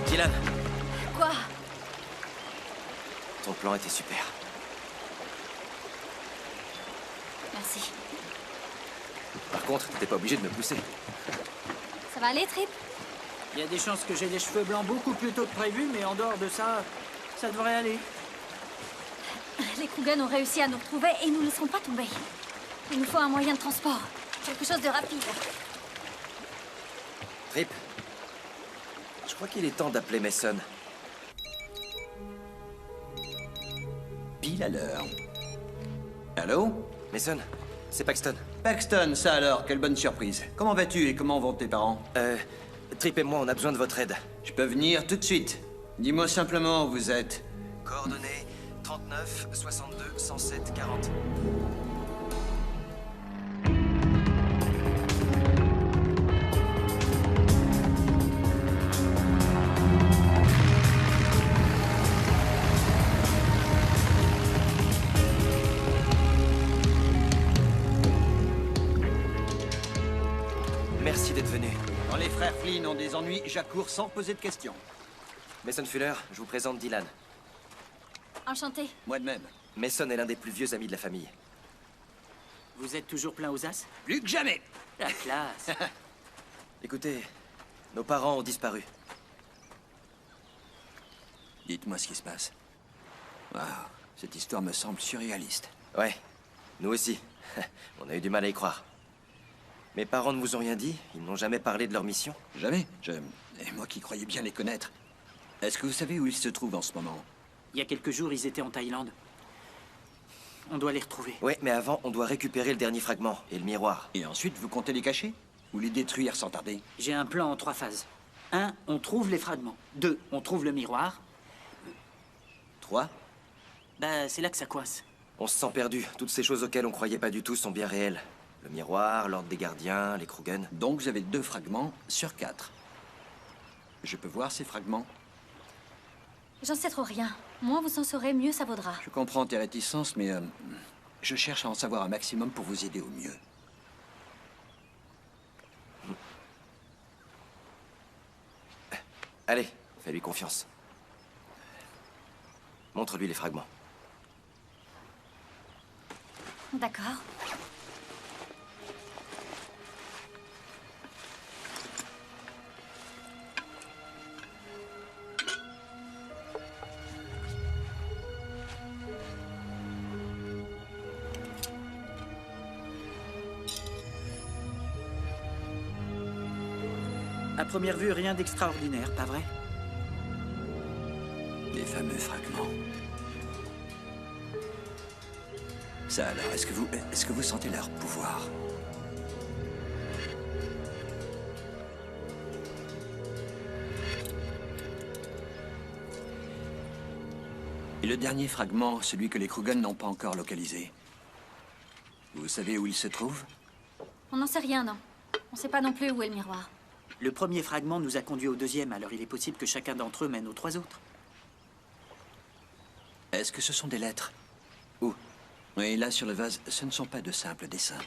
Dylan, Quoi? ton plan était super. Merci. Par contre, t'étais pas obligé de me pousser. Ça va aller, Trip? Il y a des chances que j'ai les cheveux blancs beaucoup plus tôt que prévu, mais en dehors de ça, ça devrait aller. Les Krugen ont réussi à nous retrouver et ils nous laisseront pas tomber. Il nous faut un moyen de transport. Quelque chose de rapide. Trip, je crois qu'il est temps d'appeler Mason. Pile à l'heure. Allô? Mason, c'est Paxton. Paxton, ça alors, quelle bonne surprise. Comment vas-tu et comment vont tes parents? Trip et moi, on a besoin de votre aide. Je peux venir tout de suite. Dis-moi simplement où vous êtes. Coordonnées 39 62 107 40. Merci d'être venu. Quand les frères Flynn ont des ennuis, j'accours sans poser de questions. Mason Fuller, je vous présente Dylan. Enchanté. Moi de même. Mason est l'un des plus vieux amis de la famille. Vous êtes toujours plein aux as? Plus que jamais. La classe. Écoutez, nos parents ont disparu. Dites-moi ce qui se passe. Waouh, cette histoire me semble surréaliste. Ouais, nous aussi. On a eu du mal à y croire. Mes parents ne vous ont rien dit? Ils n'ont jamais parlé de leur mission? Jamais. Et moi qui croyais bien les connaître. Est-ce que vous savez où ils se trouvent en ce moment? Il y a quelques jours, ils étaient en Thaïlande. On doit les retrouver. Ouais, mais avant, on doit récupérer le dernier fragment et le miroir. Et ensuite, vous comptez les cacher? Ou les détruire sans tarder? J'ai un plan en 3 phases. 1, on trouve les fragments. 2, on trouve le miroir. 3? Bah, c'est là que ça coince. On se sent perdu. Toutes ces choses auxquelles on croyait pas du tout sont bien réelles. Le miroir, l'ordre des gardiens, les Krugen. Donc vous avez 2 fragments sur 4. Je peux voir ces fragments? J'en sais trop rien. Moins vous en saurez, mieux ça vaudra. Je comprends tes réticences, mais Je cherche à en savoir un maximum pour vous aider au mieux. Allez, fais-lui confiance. Montre-lui les fragments. D'accord. À première vue, rien d'extraordinaire, pas vrai? Les fameux fragments. Ça alors, est-ce que vous sentez leur pouvoir? Et le dernier fragment, celui que les Krugen n'ont pas encore localisé. Vous savez où il se trouve? On n'en sait rien, non. On sait pas non plus où est le miroir. Le premier fragment nous a conduit au deuxième, alors il est possible que chacun d'entre eux mène aux 3 autres. Est-ce que ce sont des lettres? Où? Oui, là sur le vase, ce ne sont pas de simples dessins.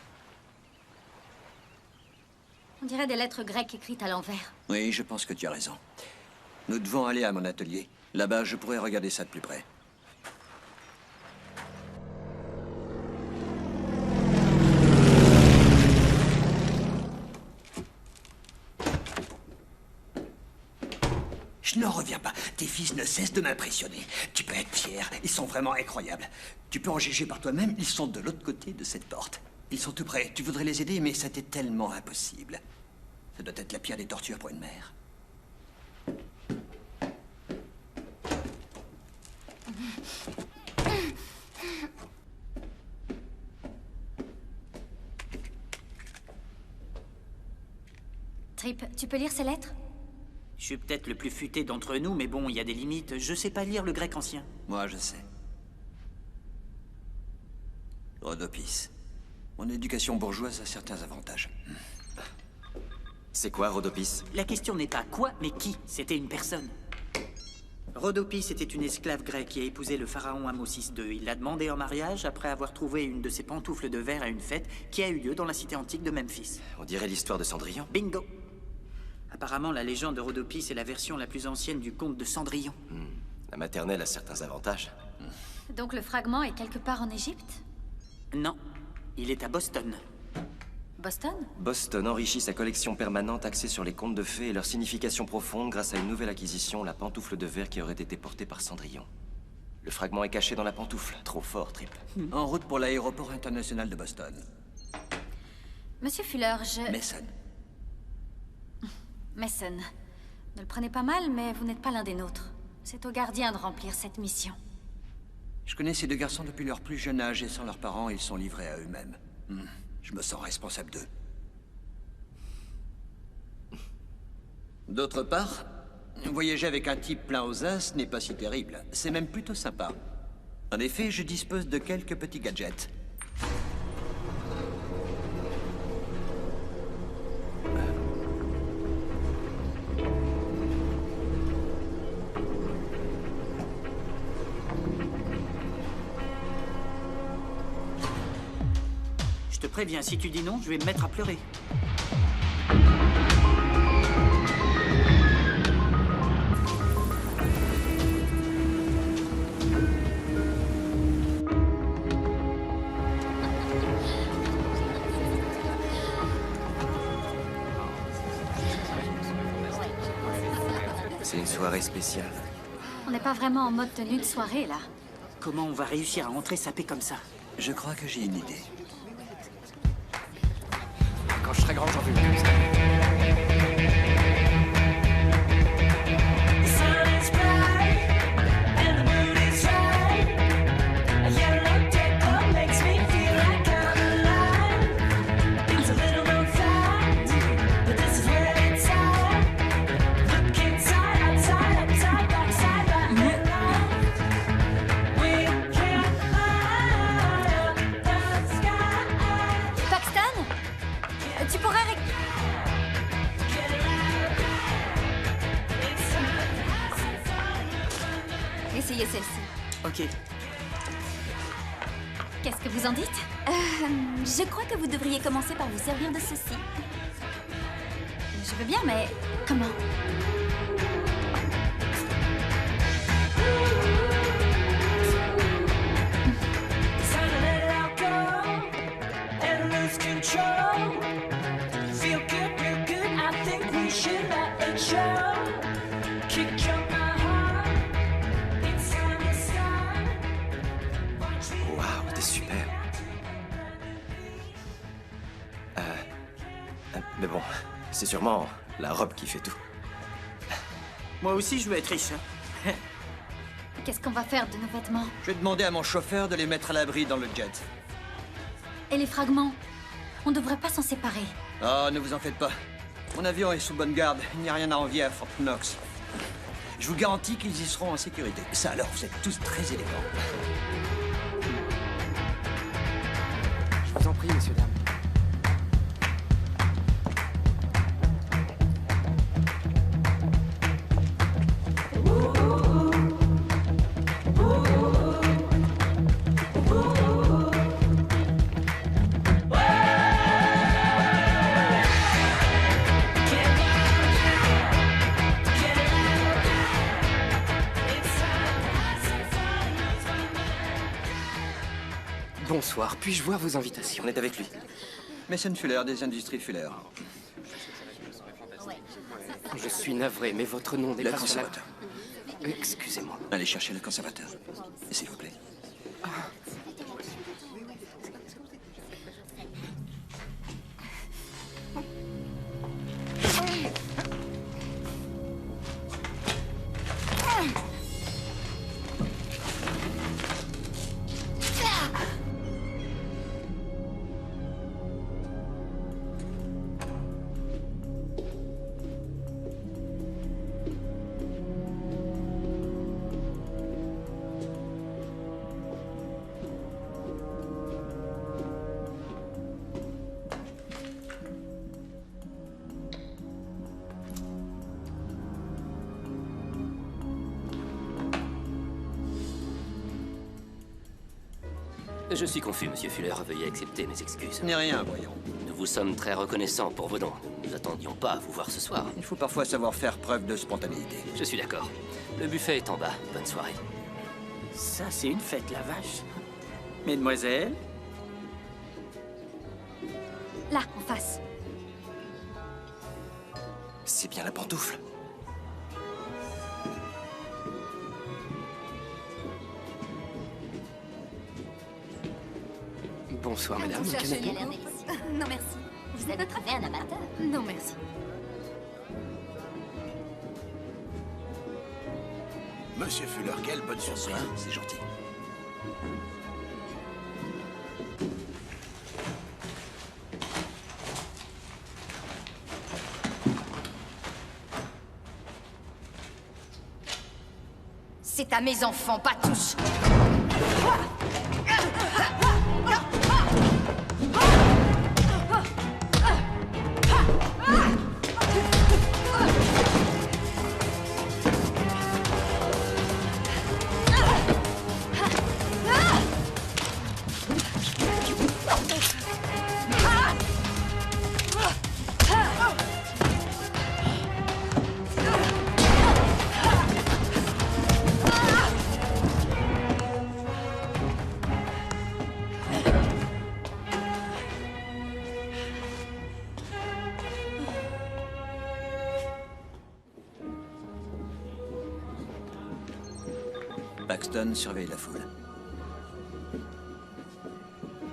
On dirait des lettres grecques écrites à l'envers. Oui, je pense que tu as raison. Nous devons aller à mon atelier. Là-bas, je pourrais regarder ça de plus près. Je n'en reviens pas. Tes fils ne cessent de m'impressionner. Tu peux être fier. Ils sont vraiment incroyables. Tu peux en juger par toi-même. Ils sont de l'autre côté de cette porte. Ils sont tout près. Tu voudrais les aider, mais c'était tellement impossible. Ça doit être la pire des tortures pour une mère. Trip, tu peux lire ces lettres? Je suis peut-être le plus futé d'entre nous, mais bon, il y a des limites. Je sais pas lire le grec ancien. Moi, je sais. Rhodopis. Mon éducation bourgeoise a certains avantages. C'est quoi, Rhodopis? La question n'est pas quoi, mais qui. C'était une personne. Rhodopis était une esclave grecque qui a épousé le pharaon Amosis II. Il l'a demandé en mariage après avoir trouvé une de ses pantoufles de verre à une fête qui a eu lieu dans la cité antique de Memphis. On dirait l'histoire de Cendrillon. Bingo! Apparemment, la légende de Rhodopis est la version la plus ancienne du conte de Cendrillon. La maternelle a certains avantages. Donc le fragment est quelque part en Égypte? Non, il est à Boston. Boston? Boston enrichit sa collection permanente axée sur les contes de fées et leur signification profonde grâce à une nouvelle acquisition, la pantoufle de verre qui aurait été portée par Cendrillon. Le fragment est caché dans la pantoufle. Trop fort, Trip. En route pour l'aéroport international de Boston. Monsieur Fuller, Mason. Mason. Ne le prenez pas mal, mais vous n'êtes pas l'un des nôtres. C'est aux gardiens de remplir cette mission. Je connais ces deux garçons depuis leur plus jeune âge et sans leurs parents, ils sont livrés à eux-mêmes. Je me sens responsable d'eux. D'autre part, voyager avec un type plein aux as n'est pas si terrible. C'est même plutôt sympa. En effet, je dispose de quelques petits gadgets. Je te préviens, si tu dis non, je vais me mettre à pleurer. C'est une soirée spéciale. On n'est pas vraiment en mode tenue de soirée, là. Comment on va réussir à entrer sapé comme ça? Je crois que j'ai une idée. Quand je serai grand, j'en veux plus. Paxton? Tu pourrais essayez celle-ci. Ok. Qu'est-ce que vous en dites? Je crois que vous devriez commencer par vous servir de ceci. Je veux bien, mais comment? Waouh, t'es super. Mais bon, c'est sûrement la robe qui fait tout. Moi aussi, je veux être riche. Qu'est-ce qu'on va faire de nos vêtements? Je vais demander à mon chauffeur de les mettre à l'abri dans le jet. Et les fragments? On devrait pas s'en séparer. Oh, ne vous en faites pas. Mon avion est sous bonne garde. Il n'y a rien à envier à Fort Knox. Je vous garantis qu'ils y seront en sécurité. Ça alors, vous êtes tous très élégants. Je vous en prie, messieurs, dames. Bonsoir, puis-je voir vos invitations? On est avec lui. Mason Fuller, des industries Fuller. Je suis navré, mais votre nom Le dépasse conservateur. Excusez-moi. Allez chercher le conservateur. S'il vous plaît. Je suis confus, monsieur Fuller. Veuillez accepter mes excuses. Ce n'est rien, voyons. Nous vous sommes très reconnaissants pour vos dons. Nous ne nous attendions pas à vous voir ce soir. Il faut parfois savoir faire preuve de spontanéité. Je suis d'accord. Le buffet est en bas. Bonne soirée. Ça, c'est une fête, la vache. Mesdemoiselles? Là, en face. C'est bien la pantoufle. Bonsoir, mesdames. Vous cherchez Canapé. à l'air délicieux. Non, merci. Vous avez trouvé un amateur? Non, merci. Monsieur Fuller, quelle bonne surprise. C'est gentil. C'est à mes enfants, pas touche. Paxton surveille la foule.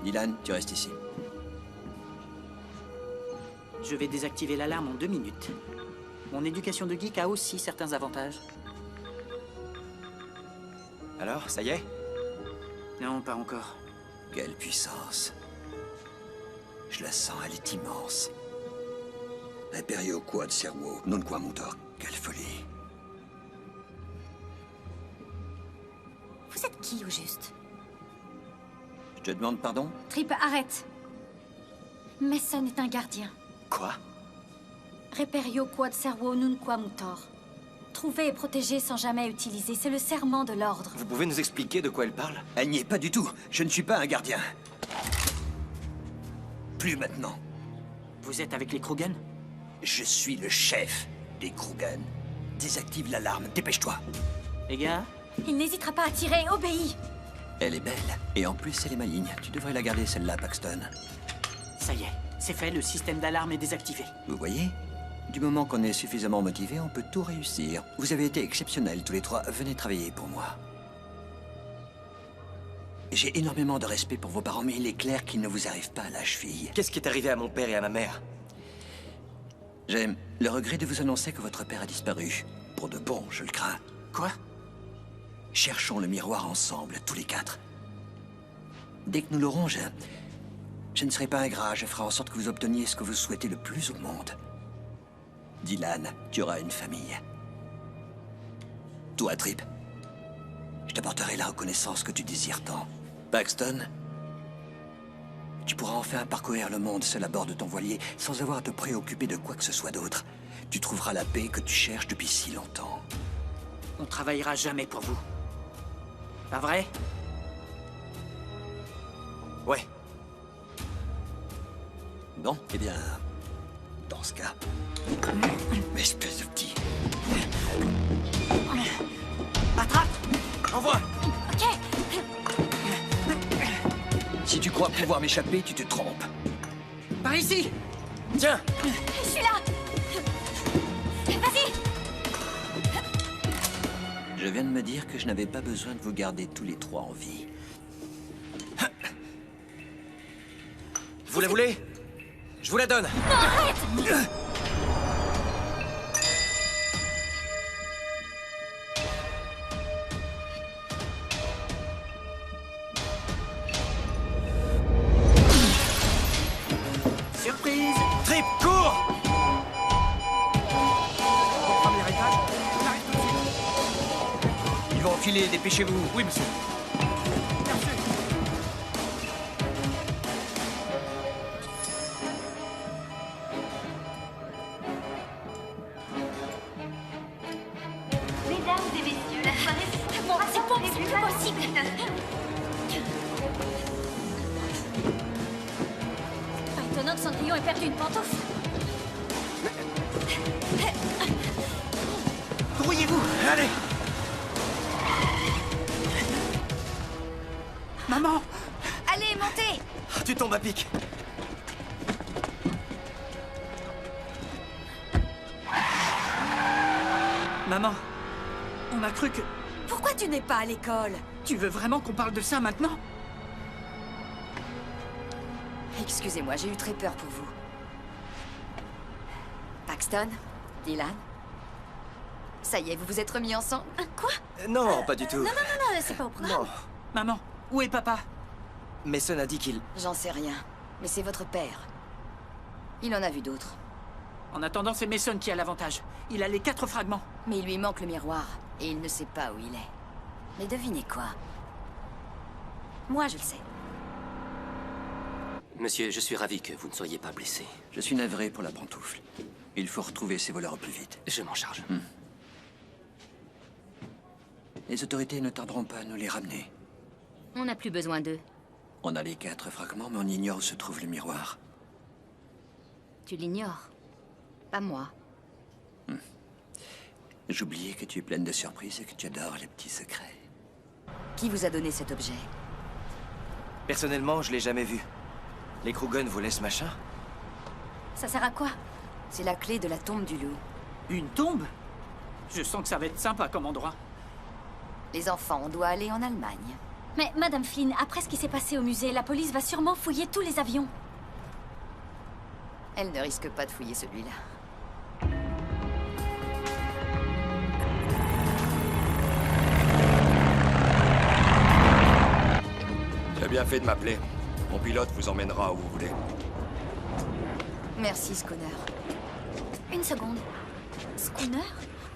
Dylan, tu restes ici. Je vais désactiver l'alarme en 2 minutes. Mon éducation de geek a aussi certains avantages. Alors, ça y est? Non, pas encore. Quelle puissance. Je la sens, elle est immense. Imperio Quad Servo, non quoi Montor. Quelle folie. Vous êtes qui, au juste? Je te demande pardon? Trip, arrête. Mason est un gardien. Quoi? Reperio quod servo nun qua mutor. Trouver et protéger sans jamais utiliser, c'est le serment de l'ordre. Vous pouvez nous expliquer de quoi elle parle? Elle n'y est pas du tout. Je ne suis pas un gardien. Plus maintenant. Vous êtes avec les Krogan? Je suis le chef des Krogan. Désactive l'alarme, dépêche-toi. Les gars? Il n'hésitera pas à tirer, obéis. Elle est belle, et en plus elle est maligne. Tu devrais la garder celle-là, Paxton. Ça y est, c'est fait, le système d'alarme est désactivé. Vous voyez? Du moment qu'on est suffisamment motivé, on peut tout réussir. Vous avez été exceptionnels tous les trois. Venez travailler pour moi. J'ai énormément de respect pour vos parents, mais il est clair qu'il ne vous arrive pas à la cheville. Qu'est-ce qui est arrivé à mon père et à ma mère? J'ai le regret de vous annoncer que votre père a disparu. Pour de bon, je le crains. Quoi? Cherchons le miroir ensemble, tous les quatre. Dès que nous l'aurons, je ne serai pas ingrat. Je ferai en sorte que vous obteniez ce que vous souhaitez le plus au monde. Dylan, tu auras une famille. Toi, Trip, je t'apporterai la reconnaissance que tu désires tant. Paxton, tu pourras enfin parcourir le monde seul à bord de ton voilier sans avoir à te préoccuper de quoi que ce soit d'autre. Tu trouveras la paix que tu cherches depuis si longtemps. On travaillera jamais pour vous. Pas vrai? Ouais. Bon, eh bien, dans ce cas, espèce de petit. Attrape! Envoie! Ok. Si tu crois pouvoir m'échapper, tu te trompes. Par ici! Tiens! Je suis là. Vas-y. Je viens de me dire que je n'avais pas besoin de vous garder tous les trois en vie. Vous la voulez? Je vous la donne! Non, arrête! Surprise! Trip, cours! Au premier étage, on arrive tout de suite. Ils vont enfiler, dépêchez-vous. Oui, monsieur. Merci. Mesdames et messieurs, la soirée Bon, c'est bon, c'est plus possible. Pas étonnant que Cendrillon ait perdu une pantoufle. Grouillez-vous! Allez! Maman! Allez, montez! Tu tombes à pic! Maman, on a cru que... Pourquoi tu n'es pas à l'école? Tu veux vraiment qu'on parle de ça maintenant? Excusez-moi, j'ai eu très peur pour vous. Paxton? Dylan? Ça y est, vous vous êtes remis ensemble? Quoi? Non, pas du tout. Non, c'est pas au programme. Non. Maman, où est papa? Mason a dit qu'il... J'en sais rien, mais c'est votre père. Il en a vu d'autres. En attendant, c'est Mason qui a l'avantage. Il a les 4 fragments. Mais il lui manque le miroir, et il ne sait pas où il est. Mais devinez quoi? Moi, je le sais. Monsieur, je suis ravi que vous ne soyez pas blessé. Je suis navré pour la pantoufle. Il faut retrouver ces voleurs au plus vite. Je m'en charge. Les autorités ne tarderont pas à nous les ramener. On n'a plus besoin d'eux. On a les 4 fragments, mais on ignore où se trouve le miroir. Tu l'ignores. Pas moi. J'oubliais que tu es pleine de surprises et que tu adores les petits secrets. Qui vous a donné cet objet? Personnellement, je l'ai jamais vu. Les Krogan volaient ce machin? Ça sert à quoi? C'est la clé de la tombe du loup. Une tombe? Je sens que ça va être sympa comme endroit. Les enfants, on doit aller en Allemagne. Mais Madame Flynn, après ce qui s'est passé au musée, la police va sûrement fouiller tous les avions. Elle ne risque pas de fouiller celui-là. Tu as bien fait de m'appeler. Mon pilote vous emmènera où vous voulez. Merci, Schooner. Une seconde. Schooner?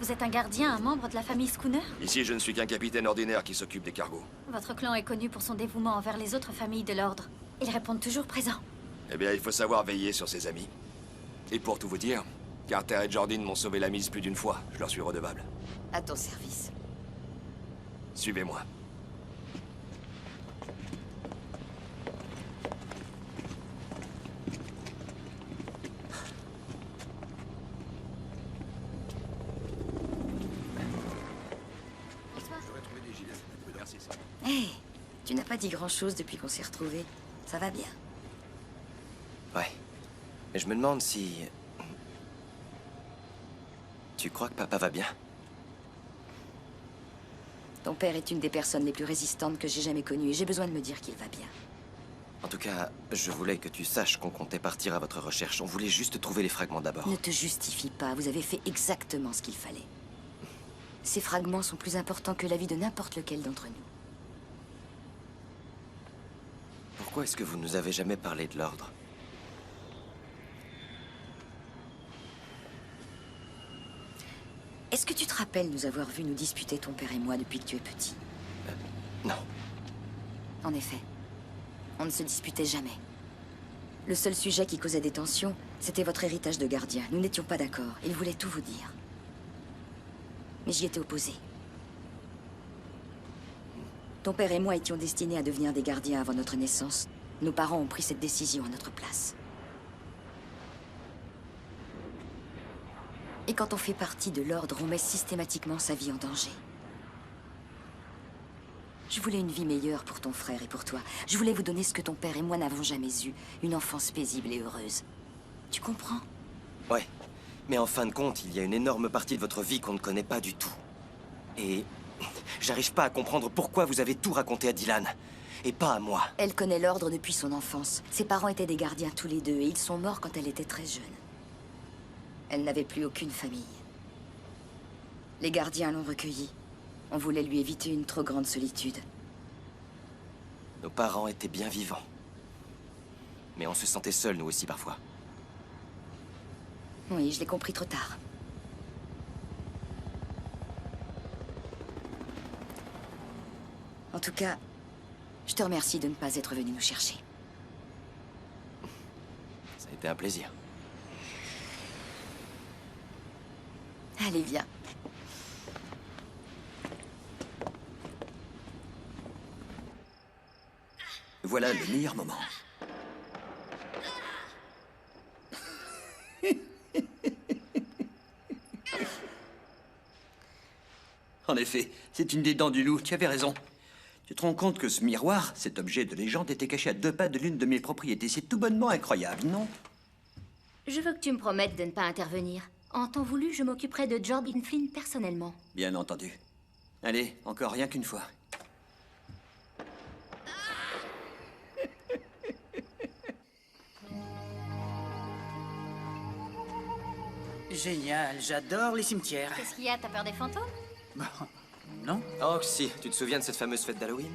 Vous êtes un gardien, un membre de la famille Schooner? Ici, je ne suis qu'un capitaine ordinaire qui s'occupe des cargos. Votre clan est connu pour son dévouement envers les autres familles de l'ordre. Ils répondent toujours présents. Eh bien, il faut savoir veiller sur ses amis. Et pour tout vous dire, Carter et Jordine m'ont sauvé la mise plus d'une fois. Je leur suis redevable. À ton service. Suivez-moi. Hé, tu n'as pas dit grand-chose depuis qu'on s'est retrouvés. Ça va bien? Ouais. Mais je me demande si... Tu crois que papa va bien? Ton père est une des personnes les plus résistantes que j'ai jamais connues et j'ai besoin de me dire qu'il va bien. En tout cas, je voulais que tu saches qu'on comptait partir à votre recherche. On voulait juste trouver les fragments d'abord. Ne te justifie pas, vous avez fait exactement ce qu'il fallait. Ces fragments sont plus importants que la vie de n'importe lequel d'entre nous. Pourquoi est-ce que vous nous avez jamais parlé de l'ordre? Est-ce que tu te rappelles nous avoir vus nous disputer, ton père et moi, depuis que tu es petit? Non. En effet, on ne se disputait jamais. Le seul sujet qui causait des tensions, c'était votre héritage de gardien. Nous n'étions pas d'accord. Il voulait tout vous dire. Mais j'y étais opposée. Ton père et moi étions destinés à devenir des gardiens avant notre naissance. Nos parents ont pris cette décision à notre place. Et quand on fait partie de l'ordre, on met systématiquement sa vie en danger. Je voulais une vie meilleure pour ton frère et pour toi. Je voulais vous donner ce que ton père et moi n'avons jamais eu. Une enfance paisible et heureuse. Tu comprends? Ouais. Mais en fin de compte, il y a une énorme partie de votre vie qu'on ne connaît pas du tout. Et... j'arrive pas à comprendre pourquoi vous avez tout raconté à Dylan. Et pas à moi. Elle connaît l'ordre depuis son enfance. Ses parents étaient des gardiens tous les deux et ils sont morts quand elle était très jeune. Elle n'avait plus aucune famille. Les gardiens l'ont recueillie. On voulait lui éviter une trop grande solitude. Nos parents étaient bien vivants. Mais on se sentait seuls, nous aussi, parfois. Oui, je l'ai compris trop tard. En tout cas, je te remercie de ne pas être venu nous chercher. Ça a été un plaisir. Allez, viens. Voilà le meilleur moment. En effet, c'est une des dents du loup, tu avais raison. Tu te rends compte que ce miroir, cet objet de légende, était caché à 2 pas de l'une de mes propriétés. C'est tout bonnement incroyable, non? Je veux que tu me promettes de ne pas intervenir. En temps voulu, je m'occuperai de Jordine Flynn personnellement. Bien entendu. Allez, encore rien qu'une fois. Génial, j'adore les cimetières. Qu'est-ce qu'il y a? T'as peur des fantômes? Non? Oh, si. Tu te souviens de cette fameuse fête d'Halloween?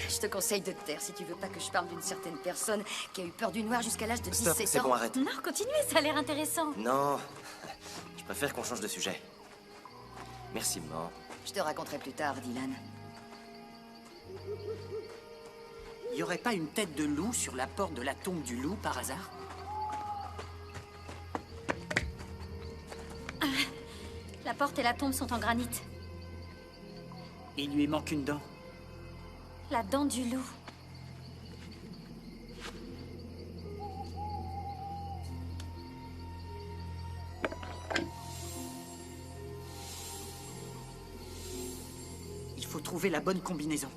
Je te conseille de te taire si tu veux pas que je parle d'une certaine personne qui a eu peur du noir jusqu'à l'âge de 17 ans. Stop, c'est bon, arrête. Non, continuez, ça a l'air intéressant. Non. Je préfère qu'on change de sujet. Merci, maman. Je te raconterai plus tard, Dylan. Y aurait pas une tête de loup sur la porte de la tombe du loup, par hasard? La porte et la tombe sont en granit. Il lui manque une dent. La dent du loup. Il faut trouver la bonne combinaison.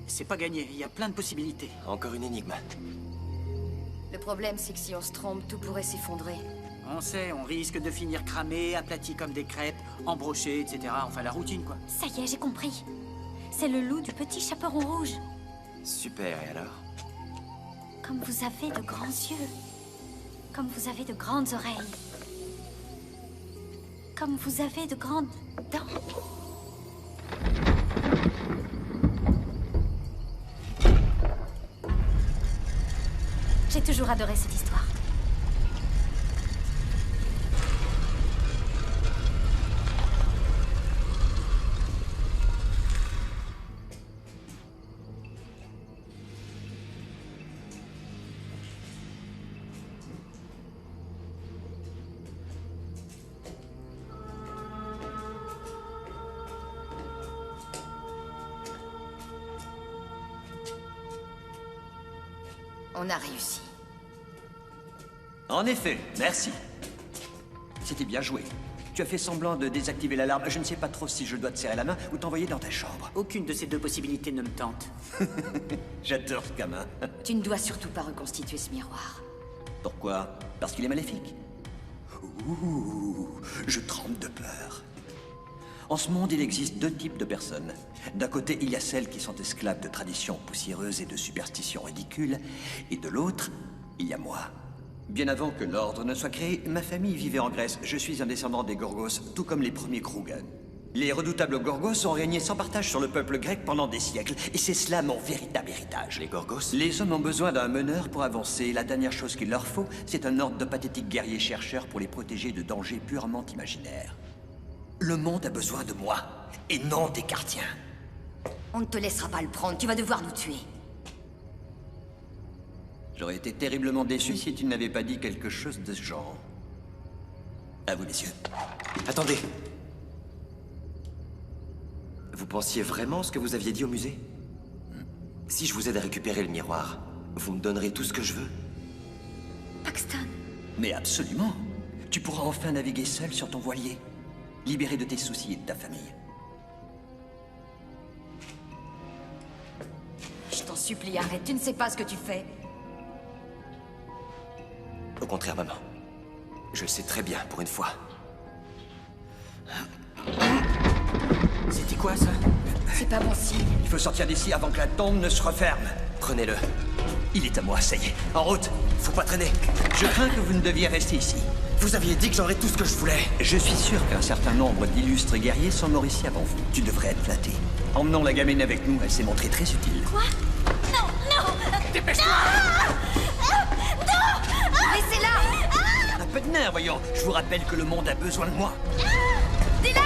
C'est pas gagné, il y a plein de possibilités. Encore une énigme. Le problème, c'est que si on se trompe, tout pourrait s'effondrer. On sait, on risque de finir cramé, aplati comme des crêpes, embroché, etc. Enfin, la routine, quoi. Ça y est, j'ai compris. C'est le loup du petit chaperon rouge. Super, et alors? Comme vous avez de grands yeux. Comme vous avez de grandes oreilles. Comme vous avez de grandes dents. J'ai toujours adoré cette histoire. On a réussi. En effet, merci. C'était bien joué. Tu as fait semblant de désactiver l'alarme. Je ne sais pas trop si je dois te serrer la main ou t'envoyer dans ta chambre. Aucune de ces deux possibilités ne me tente. J'adore ce gamin. Tu ne dois surtout pas reconstituer ce miroir. Pourquoi? Parce qu'il est maléfique? Ouh, je tremble de peur. En ce monde, il existe deux types de personnes. D'un côté, il y a celles qui sont esclaves de traditions poussiéreuses et de superstitions ridicules. Et de l'autre, il y a moi. Bien avant que l'ordre ne soit créé, ma famille vivait en Grèce. Je suis un descendant des Gorgos, tout comme les premiers Krugen. Les redoutables Gorgos ont régné sans partage sur le peuple grec pendant des siècles, et c'est cela mon véritable héritage. Les Gorgos? Les hommes ont besoin d'un meneur pour avancer. La dernière chose qu'il leur faut, c'est un ordre de pathétiques guerriers chercheurs pour les protéger de dangers purement imaginaires. Le monde a besoin de moi, et non des gardiens. On ne te laissera pas le prendre, tu vas devoir nous tuer. J'aurais été terriblement déçu si tu n'avais pas dit quelque chose de ce genre. À vous, messieurs. Attendez. Vous pensiez vraiment ce que vous aviez dit au musée? Si je vous aide à récupérer le miroir, vous me donnerez tout ce que je veux? Paxton. Mais absolument. Tu pourras enfin naviguer seul sur ton voilier. Libéré de tes soucis et de ta famille. Je t'en supplie, arrête, tu ne sais pas ce que tu fais. Au contraire, maman. Je le sais très bien, pour une fois. C'était quoi, ça? C'est pas bon signe. Il faut sortir d'ici avant que la tombe ne se referme. Prenez-le. Il est à moi, ça y est. En route. Faut pas traîner. Je crains que vous ne deviez rester ici. Vous aviez dit que j'aurais tout ce que je voulais. Je suis sûr qu'un certain nombre d'illustres guerriers sont morts ici avant vous. Tu devrais être flatté. Emmenons la gamine avec nous, elle s'est montrée très utile. Quoi? Non, non! Dépêche-toi! Non! Laissez-la! Un peu de nerf, voyons. Je vous rappelle que le monde a besoin de moi. Dylan!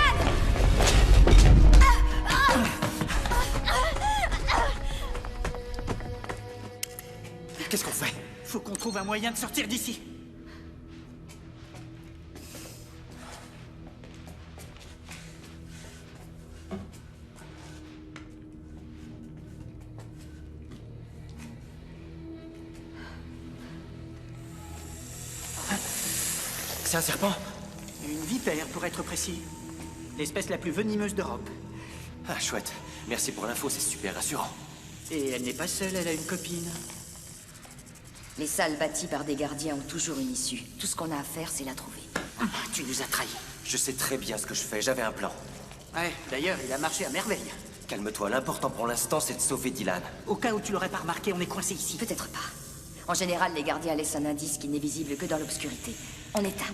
Qu'est-ce qu'on fait? Faut qu'on trouve un moyen de sortir d'ici. C'est un serpent? Une vipère, pour être précis. L'espèce la plus venimeuse d'Europe. Ah, chouette. Merci pour l'info, c'est super rassurant. Et elle n'est pas seule, elle a une copine. Les salles bâties par des gardiens ont toujours une issue. Tout ce qu'on a à faire, c'est la trouver. Ah, tu nous as trahis. Je sais très bien ce que je fais, j'avais un plan. Ouais, d'ailleurs, il a marché à merveille. Calme-toi, l'important pour l'instant, c'est de sauver Dylan. Au cas où tu l'aurais pas remarqué, on est coincé ici. Peut-être pas. En général, les gardiens laissent un indice qui n'est visible que dans l'obscurité. On éteint.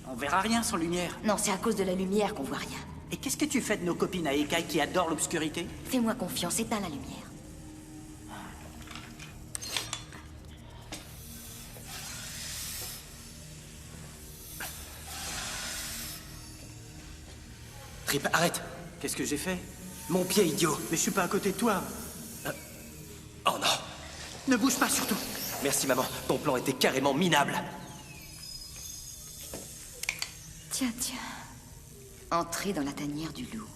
On verra rien sans lumière. Non, c'est à cause de la lumière qu'on voit rien. Et qu'est-ce que tu fais de nos copines à écailles qui adorent l'obscurité? Fais-moi confiance, éteins la lumière. Trip, arrête! Qu'est-ce que j'ai fait? Mon pied, idiot! Mais je suis pas à côté de toi. Oh non! Ne bouge pas, surtout. Merci, maman. Ton plan était carrément minable. Tiens, tiens. Entrez dans la tanière du loup.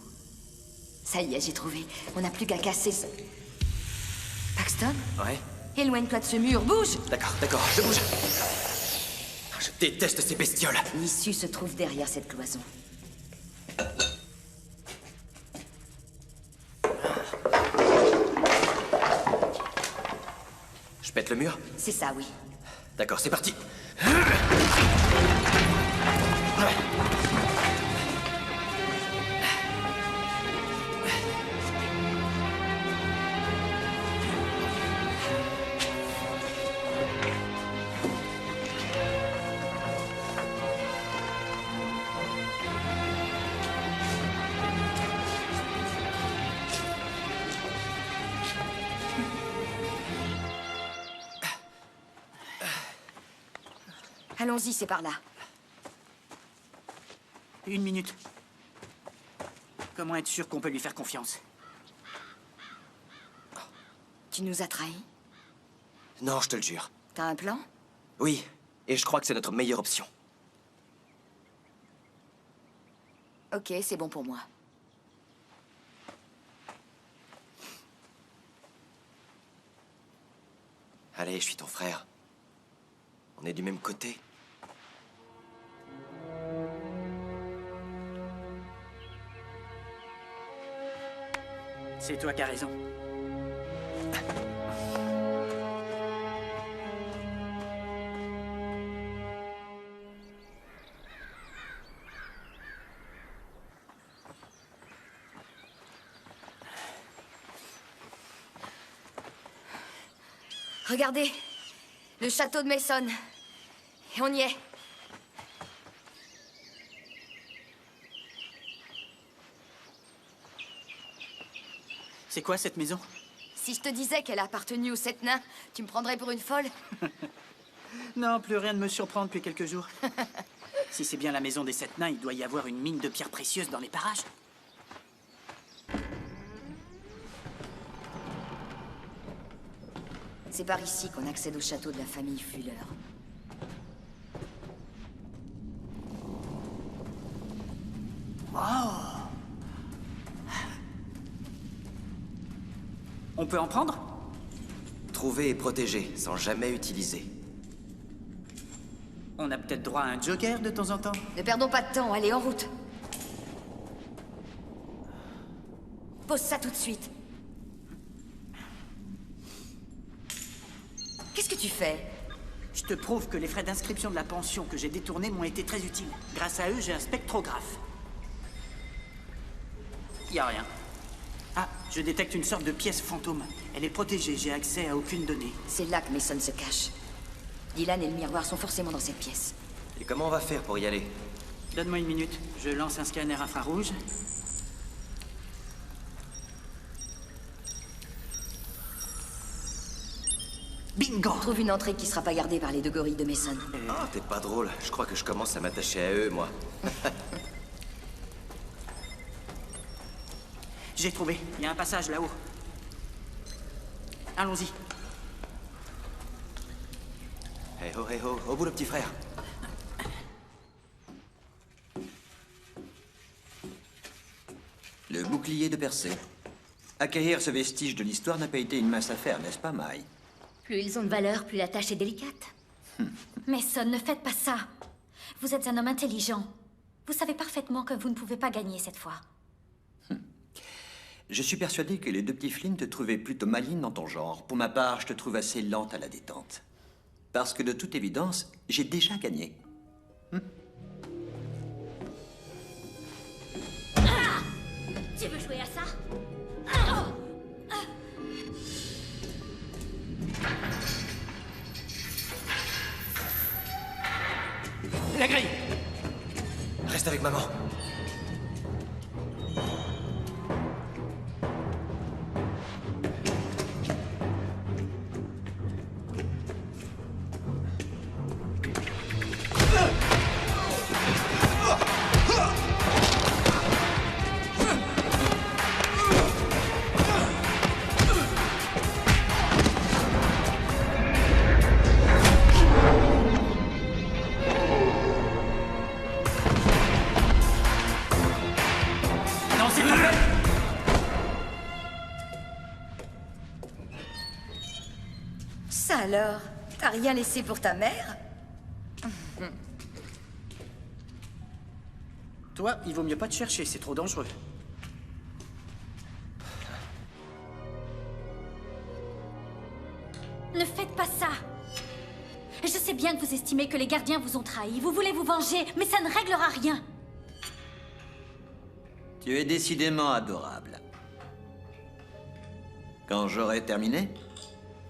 Ça y est, j'ai trouvé. On n'a plus qu'à casser ce... Paxton? Ouais? Éloigne-toi de ce mur, bouge! D'accord, je bouge. Je déteste ces bestioles. L'issue se trouve derrière cette cloison. Je pète le mur? C'est ça, oui. D'accord, c'est parti. Allons-y, c'est par là. 1 minute. Comment être sûr qu'on peut lui faire confiance? Tu nous as trahis? Non, je te le jure. T'as un plan? Oui, et je crois que c'est notre meilleure option. Ok, c'est bon pour moi. Allez, je suis ton frère. On est du même côté. C'est toi qui as raison. Regardez, le château de Mason. Et on y est. C'est quoi cette maison? Si je te disais qu'elle a appartenu aux 7 nains, tu me prendrais pour une folle? Non, plus rien ne me surprend depuis quelques jours. Si c'est bien la maison des 7 nains, il doit y avoir une mine de pierres précieuses dans les parages. C'est par ici qu'on accède au château de la famille Fuller. Oh! On peut en prendre? Trouver et protéger, sans jamais utiliser. On a peut-être droit à un joker de temps en temps. Ne perdons pas de temps, allez, en route. Pose ça tout de suite. Qu'est-ce que tu fais? Je te prouve que les frais d'inscription de la pension que j'ai détournés m'ont été très utiles. Grâce à eux, j'ai un spectrographe. Y a rien. Ah, je détecte une sorte de pièce fantôme. Elle est protégée, j'ai accès à aucune donnée. C'est là que Mason se cache. Dylan et le miroir sont forcément dans cette pièce. Et comment on va faire pour y aller? Donne-moi une minute. Je lance un scanner infrarouge. Bingo! Trouve une entrée qui sera pas gardée par les 2 gorilles de Mason. Oh, t'es pas drôle. Je crois que je commence à m'attacher à eux, moi. J'ai trouvé. Il y a un passage là-haut. Allons-y. Hey ho, au bout le petit frère. Le bouclier de Persée. Acquérir ce vestige de l'histoire n'a pas été une mince affaire, n'est-ce pas, Maï? Plus ils ont de valeur, plus la tâche est délicate. Mason, ne faites pas ça. Vous êtes un homme intelligent. Vous savez parfaitement que vous ne pouvez pas gagner cette fois. Je suis persuadé que les 2 petits Flynn te trouvaient plutôt maligne dans ton genre. Pour ma part, je te trouve assez lente à la détente. Parce que de toute évidence, j'ai déjà gagné. Tu veux jouer à ça? La grille! Reste avec maman. Ça alors? T'as rien laissé pour ta mère? Toi, il vaut mieux pas te chercher, c'est trop dangereux. Ne faites pas ça. Je sais bien que vous estimez que les gardiens vous ont trahi. Vous voulez vous venger, mais ça ne réglera rien. Tu es décidément adorable. Quand j'aurai terminé,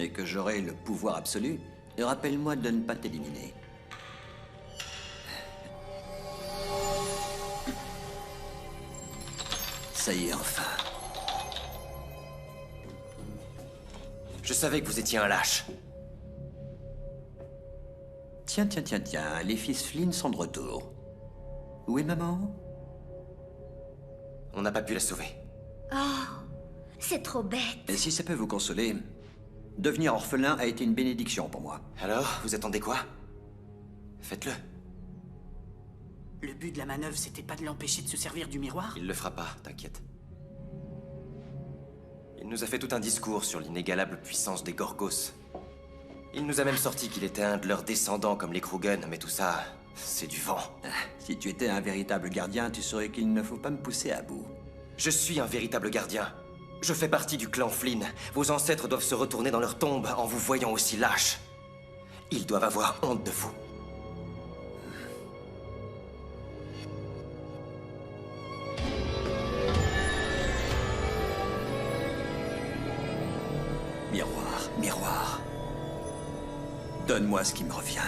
et que j'aurai le pouvoir absolu, rappelle-moi de ne pas t'éliminer. Ça y est, enfin. Je savais que vous étiez un lâche. Tiens, les fils Flynn sont de retour. Où est maman? On n'a pas pu la sauver. Oh, c'est trop bête. Et si ça peut vous consoler, devenir orphelin a été une bénédiction pour moi. Alors, vous attendez quoi? Faites-le. Le but de la manœuvre, c'était pas de l'empêcher de se servir du miroir? Il le fera pas, t'inquiète. Il nous a fait tout un discours sur l'inégalable puissance des Gorgos. Il nous a même sorti qu'il était un de leurs descendants comme les Krogan, mais tout ça, c'est du vent. Si tu étais un véritable gardien, tu saurais qu'il ne faut pas me pousser à bout. Je suis un véritable gardien. Je fais partie du clan Flynn. Vos ancêtres doivent se retourner dans leur tombe en vous voyant aussi lâche. Ils doivent avoir honte de vous. Miroir, miroir. Donne-moi ce qui me revient.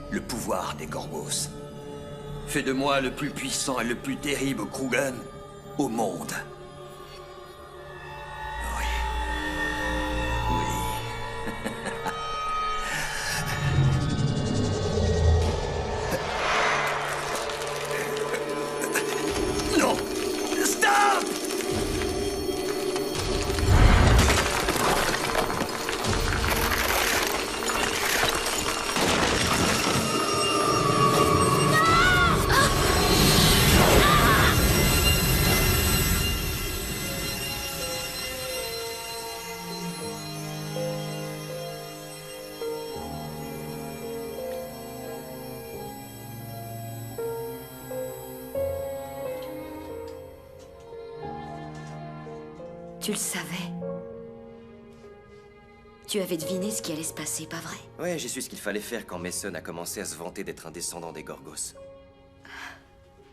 Le pouvoir des Gorgos. Fais de moi le plus puissant et le plus terrible Krogan au monde. Oui. Oui. Non! Stop! Tu le savais. Tu avais deviné ce qui allait se passer, pas vrai? Ouais, j'ai su ce qu'il fallait faire quand Mason a commencé à se vanter d'être un descendant des Gorgos.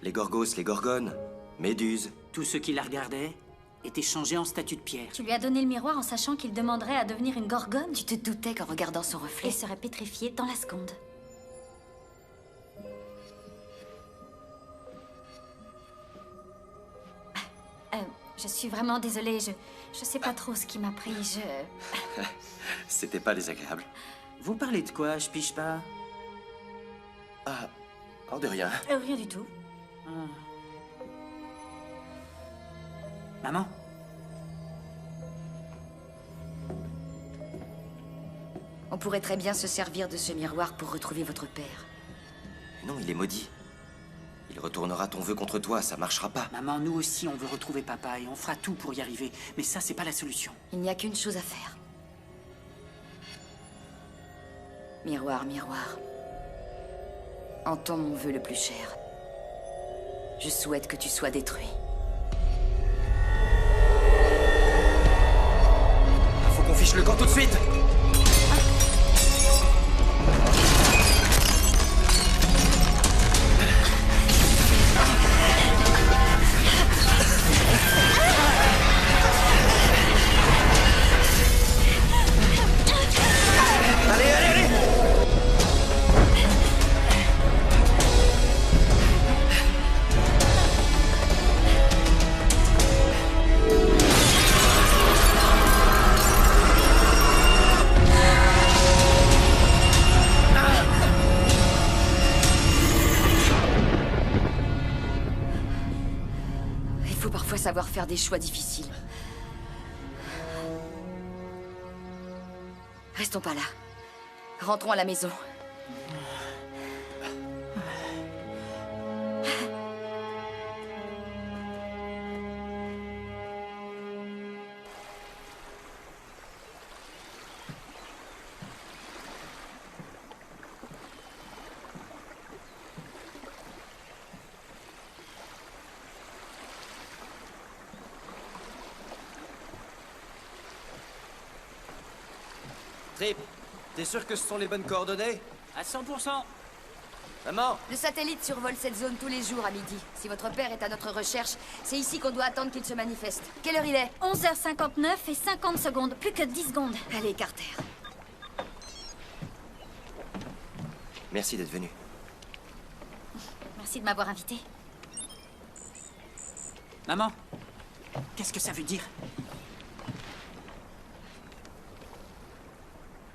Les Gorgos, les Gorgones, Méduse... Tous ceux qui la regardaient étaient changés en statue de pierre. Tu lui as donné le miroir en sachant qu'il demanderait à devenir une gorgone? Tu te doutais qu'en regardant son reflet... Et serait pétrifié dans la seconde. Je suis vraiment désolée, je sais pas trop ce qui m'a pris, C'était pas désagréable. Vous parlez de quoi? Je pige pas. Ah, oh, de rien. Rien du tout. Maman? On pourrait très bien se servir de ce miroir pour retrouver votre père. Non, il est maudit. Il retournera ton vœu contre toi, ça marchera pas. Maman, nous aussi, on veut retrouver papa et on fera tout pour y arriver. Mais ça, c'est pas la solution. Il n'y a qu'une chose à faire. Miroir, miroir. Entends mon vœu le plus cher. Je souhaite que tu sois détruit. Faut qu'on fiche le camp tout de suite! Savoir faire des choix difficiles. Restons pas là. Rentrons à la maison. Trip, t'es sûr que ce sont les bonnes coordonnées? À 100%. Maman! Le satellite survole cette zone tous les jours à midi. Si votre père est à notre recherche, c'est ici qu'on doit attendre qu'il se manifeste. Quelle heure il est? 11h59 et 50 secondes. Plus que 10 secondes. Allez, Carter. Merci d'être venu. Merci de m'avoir invité. Maman, qu'est-ce que ça veut dire?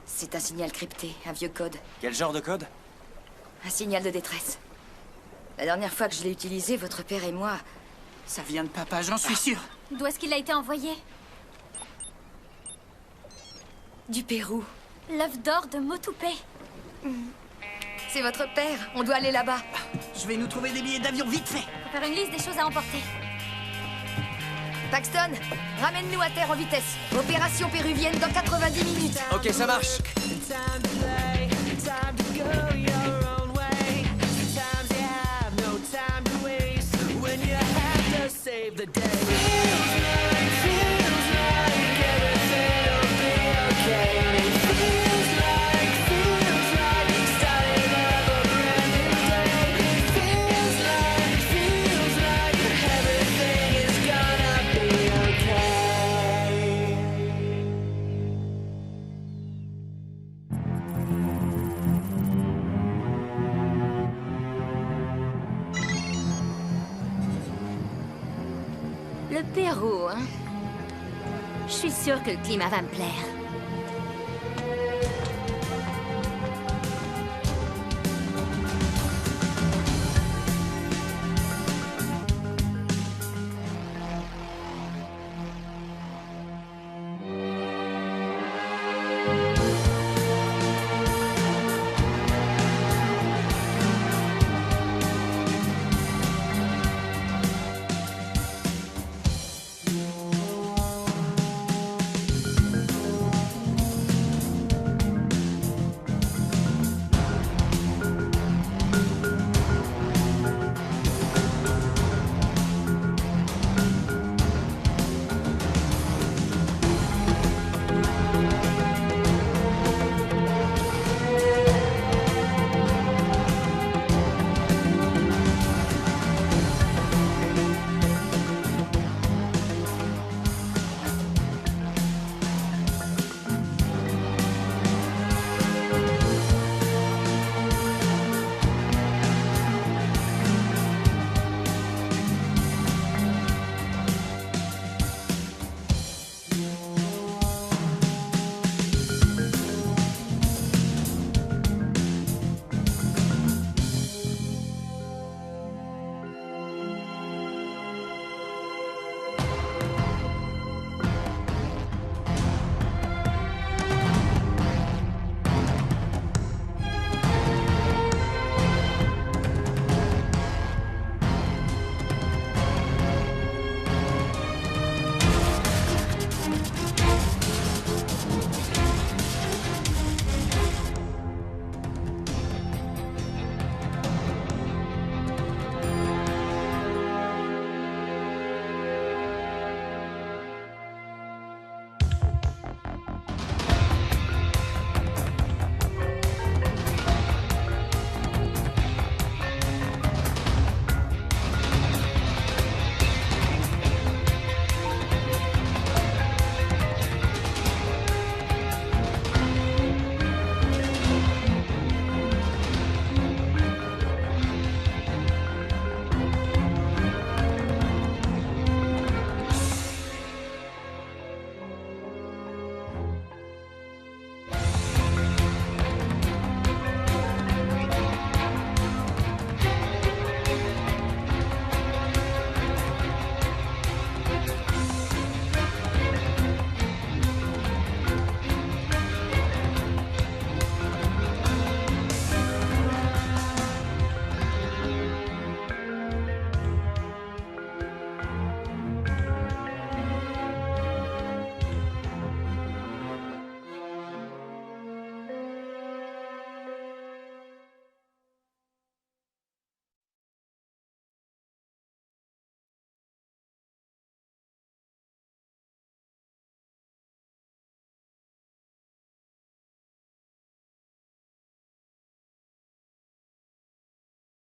C'est un signal crypté, un vieux code. Quel genre de code? Un signal de détresse. La dernière fois que je l'ai utilisé, votre père et moi... Ça vient de papa, j'en suis sûr. D'où est-ce qu'il a été envoyé? Du Pérou. L'œuf d'or de Motupe. C'est votre père, on doit aller là-bas. Je vais nous trouver des billets d'avion vite fait. Faut faire une liste des choses à emporter. Paxton, ramène-nous à terre en vitesse. Opération péruvienne dans 90 minutes. Ok, ça marche. Le Pérou, hein? Je suis sûre que le climat va me plaire.